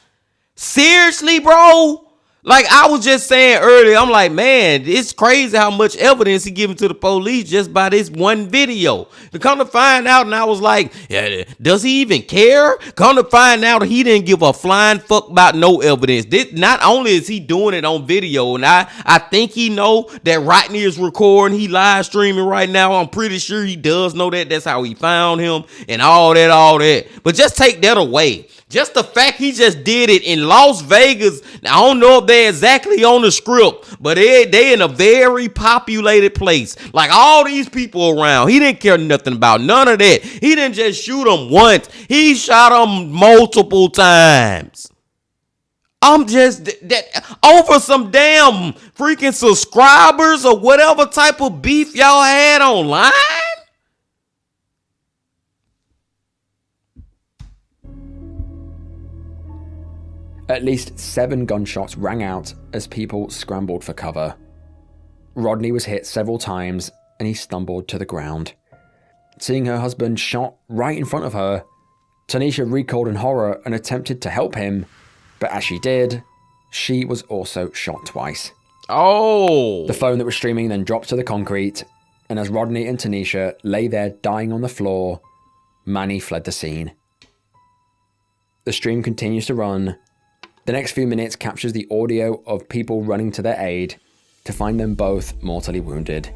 Seriously, bro? Like I was just saying earlier, I'm like, man, it's crazy how much evidence he giving to the police just by this one video. To come to find out, and I was like, yeah, does he even care? Come to find out, he didn't give a flying fuck about no evidence. This, not only is he doing it on video, and I think he know that Rodney is recording, he live streaming right now. I'm pretty sure he does know that. That's how he found him and all that. But just take that away. Just the fact he just did it in Las Vegas. Now, I don't know if they're exactly on the script, but they in a very populated place. Like all these people around. He didn't care nothing about none of that. He didn't just shoot them once. He shot them multiple times. I'm just that over some damn freaking subscribers or whatever type of beef y'all had online.
At least 7 gunshots rang out as people scrambled for cover. Rodney was hit several times and he stumbled to the ground. Seeing her husband shot right in front of her, Tanisha recoiled in horror and attempted to help him, but as she did, she was also shot twice.
Oh!
The phone that was streaming then dropped to the concrete, and as Rodney and Tanisha lay there dying on the floor, Manny fled the scene. The stream continues to run. The next few minutes captures the audio of people running to their aid to find them both mortally wounded.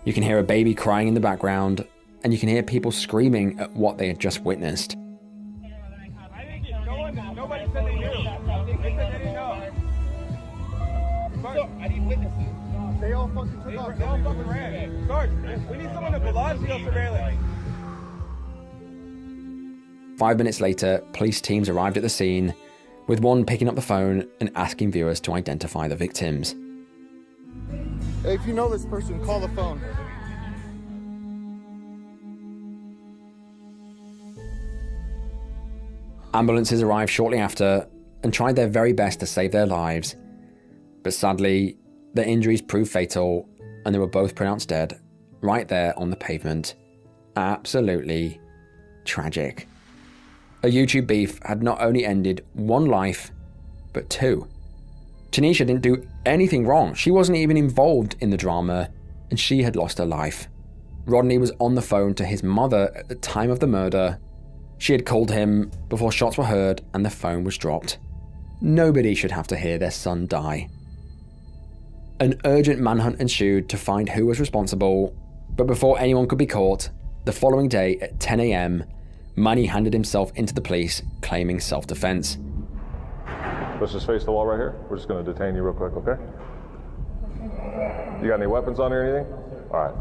You can hear a baby crying in the background, and you can hear people screaming at what they had just witnessed.
Nobody said they knew. They said they didn't know. I need witnesses. They all fucking took off. They all fucking ran. Sarge, we need someone to Bellagio surveillance.
5 minutes later, police teams arrived at the scene, with one picking up the phone and asking viewers to identify the victims.
Hey, if you know this person, call the phone.
Ambulances arrived shortly after and tried their very best to save their lives, but sadly, their injuries proved fatal and they were both pronounced dead right there on the pavement. Absolutely tragic. A YouTube beef had not only ended 1 life, but 2. Tanisha didn't do anything wrong. She wasn't even involved in the drama, and she had lost her life. Rodney was on the phone to his mother at the time of the murder. She had called him before shots were heard and the phone was dropped. Nobody should have to hear their son die. An urgent manhunt ensued to find who was responsible, but before anyone could be caught, the following day at 10 a.m., Manny handed himself into the police, claiming self-defense.
Let's just face the wall right here. We're just going to detain you real quick, okay? You got any weapons on you or anything? All right.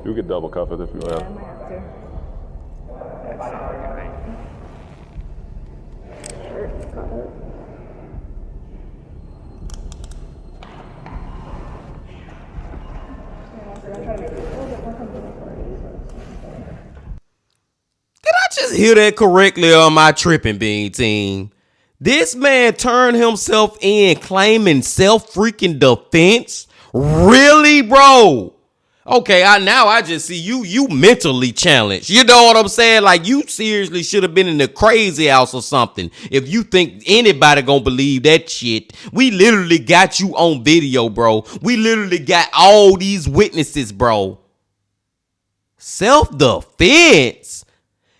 You could double cuff it if you want.
Did I just hear that correctly on my tripping bean team? This man turned himself in claiming self-freaking defense? Really, bro? Okay, I just see you mentally challenged. You know what I'm saying? Like you seriously should have been in the crazy house or something. If you think anybody gonna believe that shit, we literally got you on video, bro. We literally got all these witnesses, bro. Self-defense?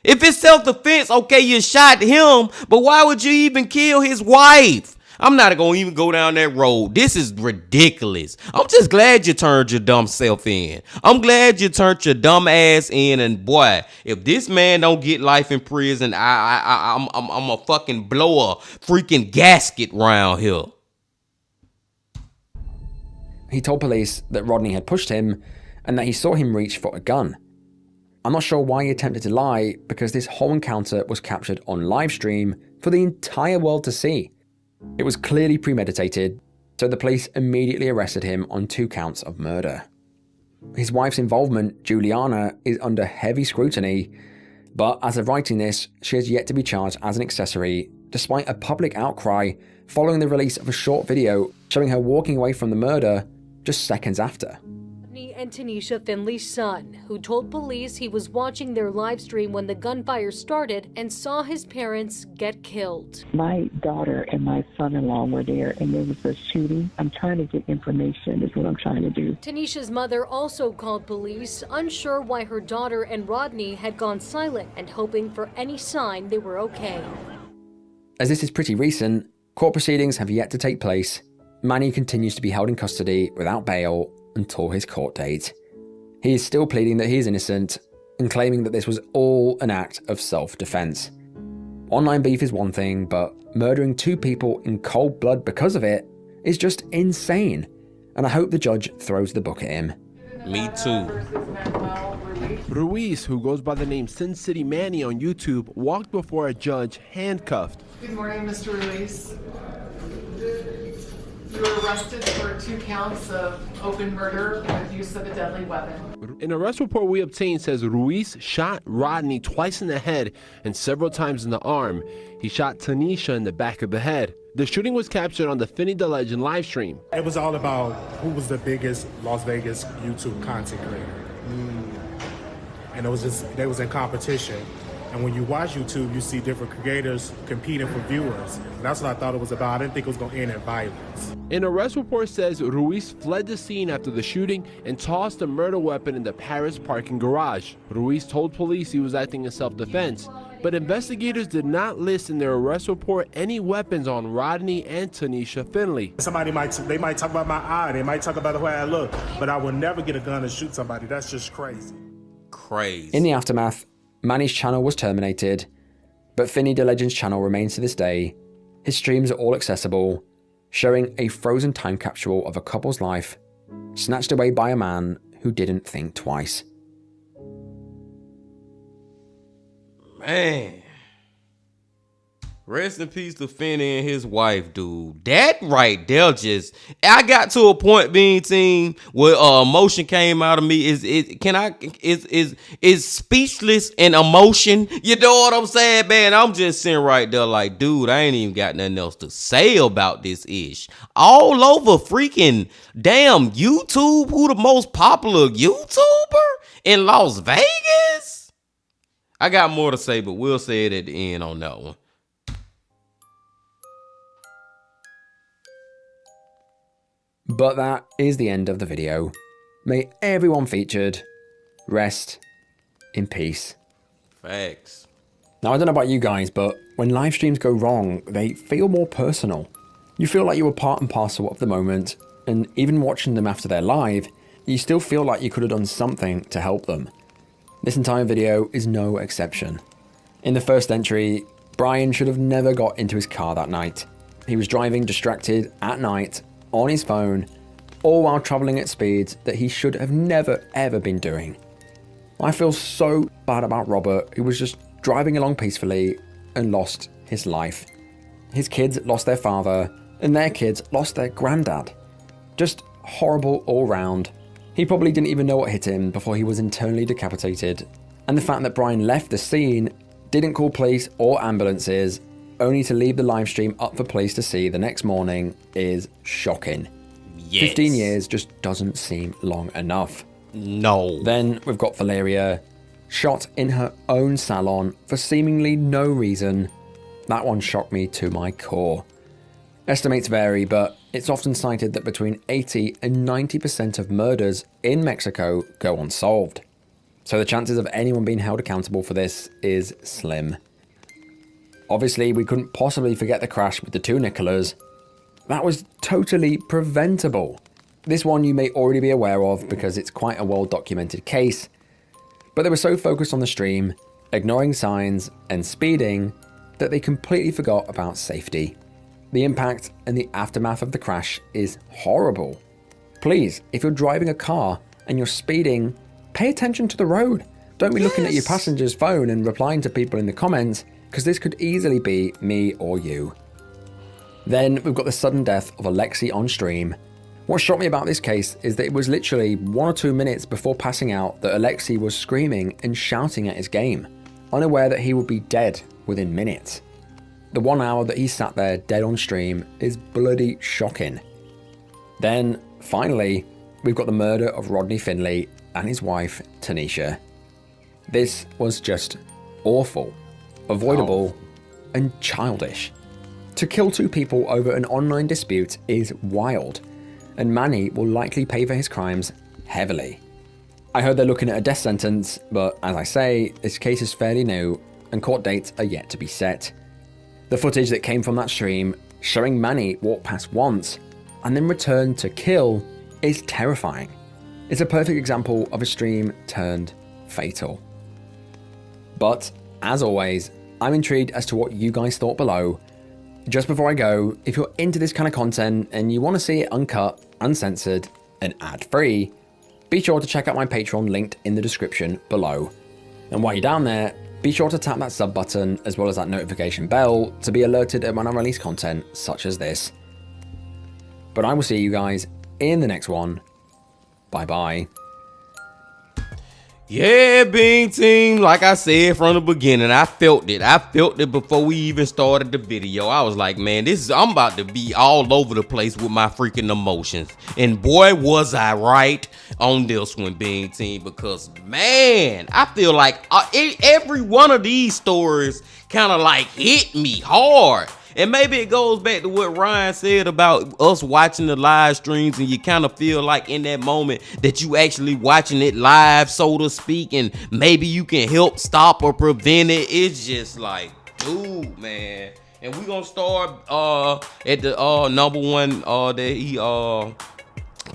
If it's self-defense, okay, you shot him, but why would you even kill his wife? I'm not going to even go down that road. This is ridiculous. I'm just glad you turned your dumb self in. I'm glad you turned your dumb ass in, and boy, if this man don't get life in prison, I'm a fucking blow a freaking gasket round here.
He told police that Rodney had pushed him and that he saw him reach for a gun. I'm not sure why he attempted to lie, because this whole encounter was captured on live stream for the entire world to see. It was clearly premeditated, so the police immediately arrested him on 2 counts of murder. His wife's involvement, Juliana, is under heavy scrutiny, but as of writing this, she has yet to be charged as an accessory, despite a public outcry following the release of a short video showing her walking away from the murder just seconds after.
Rodney and Tanisha Finley's son, who told police he was watching their live stream when the gunfire started and saw his parents get killed.
My daughter and my son-in-law were there, and there was a shooting. I'm trying to get information is what I'm trying to do.
Tanisha's mother also called police, unsure why her daughter and Rodney had gone silent and hoping for any sign they were okay.
As this is pretty recent, court proceedings have yet to take place. Manny continues to be held in custody without bail until his court date. He is still pleading that he is innocent and claiming that this was all an act of self-defense. Online beef is one thing, but murdering 2 people in cold blood because of it is just insane. And I hope the judge throws the book at him.
Me too.
Ruiz, who goes by the name Sin City Manny on YouTube, walked before a judge handcuffed.
Good morning, Mr. Ruiz. You were arrested for 2 counts of open murder with use of a deadly weapon.
An arrest report we obtained says Ruiz shot Rodney twice in the head and several times in the arm. He shot Tanisha in the back of the head. The shooting was captured on the Finny the Legend live stream.
It was all about who was the biggest Las Vegas YouTube content creator. And it was just, they was in competition. And when you watch YouTube, you see different creators competing for viewers. And that's what I thought it was about. I didn't think it was going to end in violence.
An arrest report says Ruiz fled the scene after the shooting and tossed a murder weapon in the Paris parking garage. Ruiz told police he was acting in self-defense, but investigators did not list in their arrest report any weapons on Rodney and Tanisha Finley.
Somebody might talk about my eye, they might talk about the way I look, but I will never get a gun and shoot somebody. That's just crazy.
Crazy.
In the aftermath, Manny's channel was terminated, but Finny the Legend's channel remains to this day. His streams are all accessible, showing a frozen time capsule of a couple's life, snatched away by a man who didn't think twice.
Man. Rest in peace to Finny and his wife, dude. That right there just... I got to a point, being team, where emotion came out of me. Is speechless and emotion. You know what I'm saying, man? I'm just sitting right there like, dude, I ain't even got nothing else to say about this ish. All over freaking damn YouTube. Who the most popular YouTuber in Las Vegas? I got more to say, but we'll say it at the end on that one.
But that is the end of the video. May everyone featured rest in peace.
Facts.
Now, I don't know about you guys, but when live streams go wrong, they feel more personal. You feel like you were part and parcel of the moment, and even watching them after they're live, you still feel like you could have done something to help them. This entire video is no exception. In the first entry, Brian should have never got into his car that night. He was driving distracted at night, on his phone, all while traveling at speeds that he should have never ever been doing. I feel so bad about Robert, who was just driving along peacefully and lost his life. His kids lost their father, and their kids lost their granddad. Just horrible all round. He probably didn't even know what hit him before he was internally decapitated. And the fact that Brian left the scene, didn't call police or ambulances, only to leave the live stream up for police to see the next morning, is shocking.
Yes.
15 years just doesn't seem long enough.
No.
Then we've got Valeria, shot in her own salon for seemingly no reason. That one shocked me to my core. Estimates vary, but it's often cited that between 80 and 90% of murders in Mexico go unsolved. So the chances of anyone being held accountable for this is slim. Obviously, we couldn't possibly forget the crash with the 2 Nicolas. That was totally preventable. This one you may already be aware of because it's quite a well-documented case, but they were so focused on the stream, ignoring signs and speeding, that they completely forgot about safety. The impact and the aftermath of the crash is horrible. Please, if you're driving a car and you're speeding, pay attention to the road. Don't be looking at your passenger's phone and replying to people in the comments, because this could easily be me or you. Then we've got the sudden death of Alexei on stream. What shocked me about this case is that it was literally 1 or 2 minutes before passing out that Alexei was screaming and shouting at his game, unaware that he would be dead within minutes. The 1 hour that he sat there dead on stream is bloody shocking. Then, finally, we've got the murder of Rodney Finley and his wife, Tanisha. This was just awful, avoidable, and childish. To kill two people over an online dispute is wild, and Manny will likely pay for his crimes heavily. I heard they're looking at a death sentence, but as I say, this case is fairly new, and court dates are yet to be set. The footage that came from that stream, showing Manny walk past once, and then return to kill, is terrifying. It's a perfect example of a stream turned fatal. But, as always, I'm intrigued as to what you guys thought below. Just before I go, if you're into this kind of content and you want to see it uncut, uncensored, and ad-free, be sure to check out my Patreon linked in the description below. And while you're down there, be sure to tap that sub button as well as that notification bell to be alerted when I release content such as this. But I will see you guys in the next one. Bye bye.
Yeah, Bing Team, like I said from the beginning, I felt it. I felt it before we even started the video. I was like, man, I'm about to be all over the place with my freaking emotions. And boy, was I right on this one, Bing Team, because man, I feel like every one of these stories kind of like hit me hard. And maybe it goes back to what Ryan said about us watching the live streams, and you kind of feel like in that moment that you actually watching it live, so to speak, and maybe you can help stop or prevent it. It's just like, dude, man. And we're gonna start at the number one that he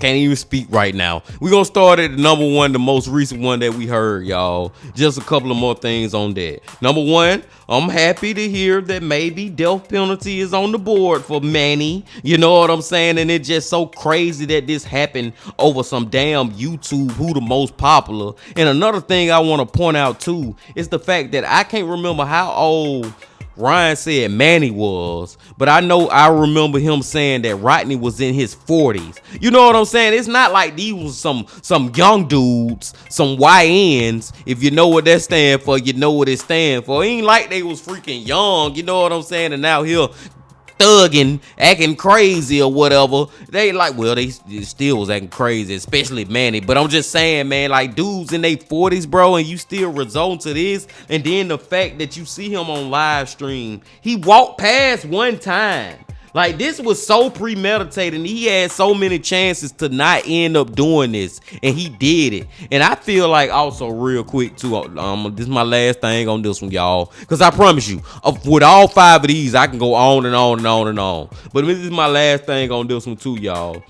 can't even speak right now. We're gonna start at the number one, the most recent one that we heard, y'all. Just a couple of more things on that. Number one, I'm happy to hear that maybe death penalty is on the board for Manny. You know what I'm saying? And it's just so crazy that this happened over some damn YouTube, who the most popular. And another thing I want to point out too is the fact that I can't remember how old Ryan said Manny was, but I remember him saying that Rodney was in his 40s. You know what I'm saying? It's not like these was some young dudes, some YNs. If you know what that stand for, you know what it stand for. It ain't like they was freaking young, you know what I'm saying? And out here thugging, acting crazy or whatever. They like, well, they still was acting crazy, especially Manny. But I'm just saying, man, like dudes in their 40s, bro, and you still resort to this. And then the fact that you see him on live stream, he walked past one time. Like, this was so premeditated, and he had so many chances to not end up doing this, and he did it. And I feel like also real quick too, this is my last thing on this one, y'all, because I promise you, with all 5 of these, I can go on and on and on and on. But this is my last thing on this one too, y'all.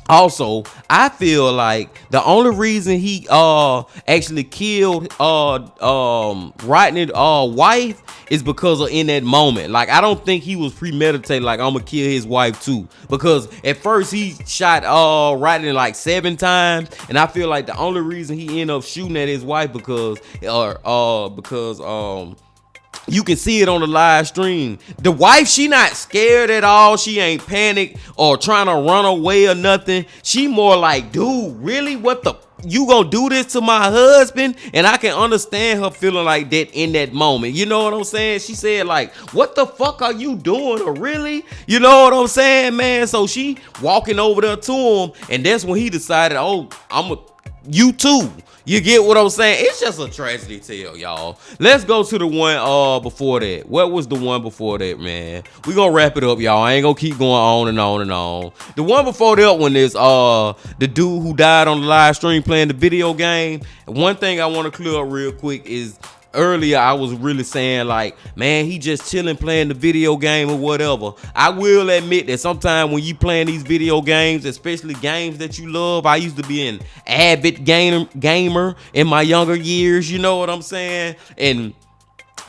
Also, I feel like the only reason he actually killed Rodney's wife is because of in that moment. Like, I don't think he was premeditated, like, I'm gonna kill his wife too. Because at first he shot Rodney like 7 times, and I feel like the only reason he ended up shooting at his wife because you can see it on the live stream. The wife, she not scared at all. She ain't panicked or trying to run away or nothing. She more like, dude, really? What the? You gonna do this to my husband? And I can understand her feeling like that in that moment. You know what I'm saying? She said like, what the fuck are you doing? Or really? You know what I'm saying, man? So she walking over there to him, and that's when he decided, oh, you too. You get what I'm saying? It's just a tragedy tale, y'all. Let's go to the one before that. What was the one before that, man? We gonna wrap it up, y'all. I ain't gonna keep going on and on and on. The one before that one is the dude who died on the live stream playing the video game. And one thing I want to clear up real quick is earlier I was really saying like, man, he just chilling playing the video game or whatever. I will admit that sometimes when you playing these video games, especially games that you love, I used to be an avid gamer in my younger years, you know what I'm saying? And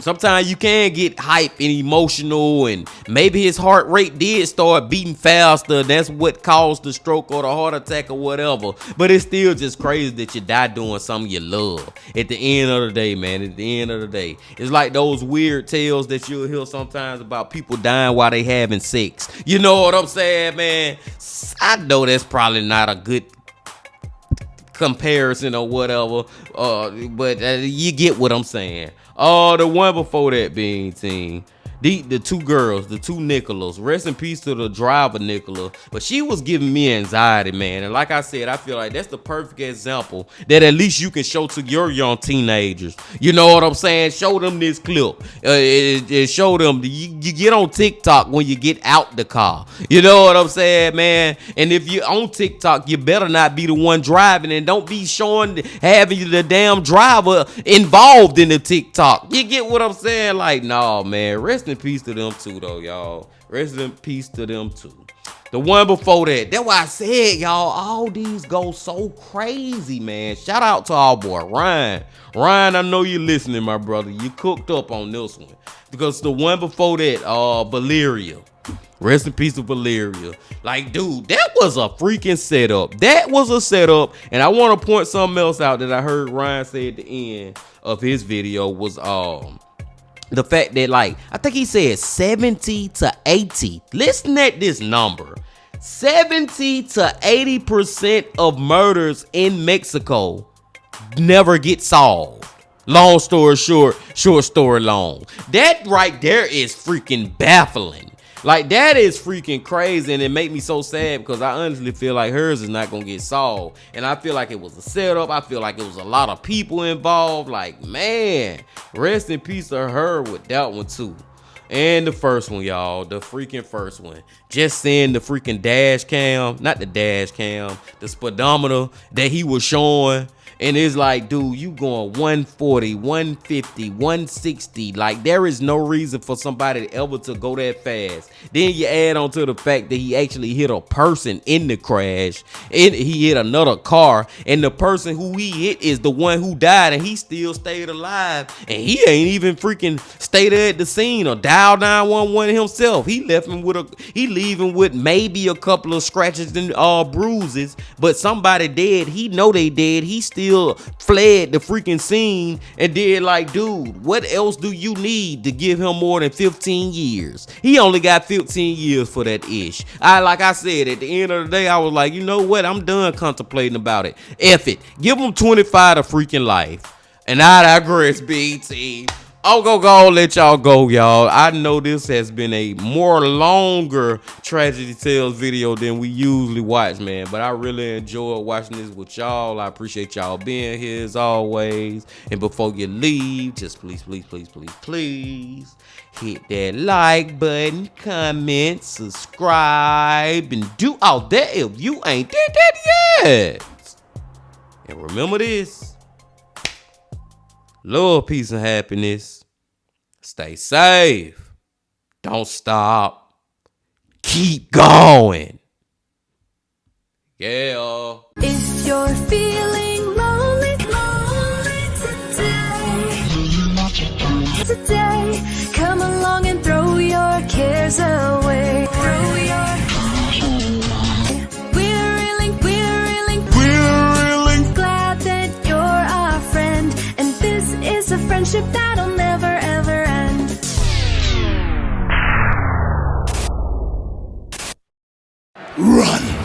sometimes you can get hype and emotional, and maybe his heart rate did start beating faster. That's what caused the stroke or the heart attack or whatever. But it's still just crazy that you die doing something you love. At the end of the day, man, at the end of the day, it's like those weird tales that you'll hear sometimes about people dying while they having sex. You know what I'm saying, man? I know that's probably not a good comparison or whatever, but you get what I'm saying. Oh, the one before that, being team. The two girls, the two Nicolas. Rest in peace to the driver, Nicola. But she was giving me anxiety, man. And like I said, I feel like that's the perfect example that at least you can show to your young teenagers. You know what I'm saying? Show them this clip. Show them. You get on TikTok when you get out the car. You know what I'm saying, man? And if you're on TikTok, you better not be the one driving, and don't be showing having the damn driver involved in the TikTok. You get what I'm saying? Like, no, man. Rest in peace to them too, though, y'all. Rest in peace to them too. The one before that. That's why I said, y'all, all these go so crazy, man. Shout out to our boy Ryan. Ryan, I know you're listening, my brother. You cooked up on this one. Because the one before that, Valeria. Rest in peace to Valeria. Like, dude, that was a freaking setup. That was a setup. And I want to point something else out that I heard Ryan say at the end of his video was the fact that, like, I think he said 70 to 80. Listen at this number. 70 to 80% of murders in Mexico never get solved. Long story short, short story long. That right there is freaking baffling. Like, that is freaking crazy, and it make me so sad because I honestly feel like hers is not gonna get solved. And I feel like it was a setup. I feel like it was a lot of people involved. Like, man, rest in peace to her with that one too. And the first one, y'all, the freaking first one. Just seeing the freaking dash cam, not the dash cam, the speedometer that he was showing. And it's like, dude, you going 140, 150, 160. Like, there is no reason for somebody ever to go that fast. Then you add on to the fact that he actually hit a person in the crash. And he hit another car. And the person who he hit is the one who died. And he still stayed alive. And he ain't even freaking stayed there at the scene or dialed 911 himself. He left him with he leaving with maybe a couple of scratches and bruises. But somebody dead. He know they dead. He still fled the freaking scene and did, like, dude, what else do you need to give him more than 15 years? He only got 15 years for that ish. Like I said, at the end of the day, I was like, you know what? I'm done contemplating about it. F it. Give him 25 to freaking life. And I digress, BT. I'm gonna go let y'all go, y'all. I know this has been a more longer Tragedy Tales video than we usually watch, man. But I really enjoyed watching this with y'all. I appreciate y'all being here as always. And before you leave, just please hit that like button, comment, subscribe, and do all that if you ain't did that yet. And remember this. Love, peace, and happiness. Stay safe. Don't stop. Keep going. Yeah.
If you're feeling lonely today, come along and throw your cares away. We're really glad that you're our friend, and this is a friendship that'll never ever end.
Run!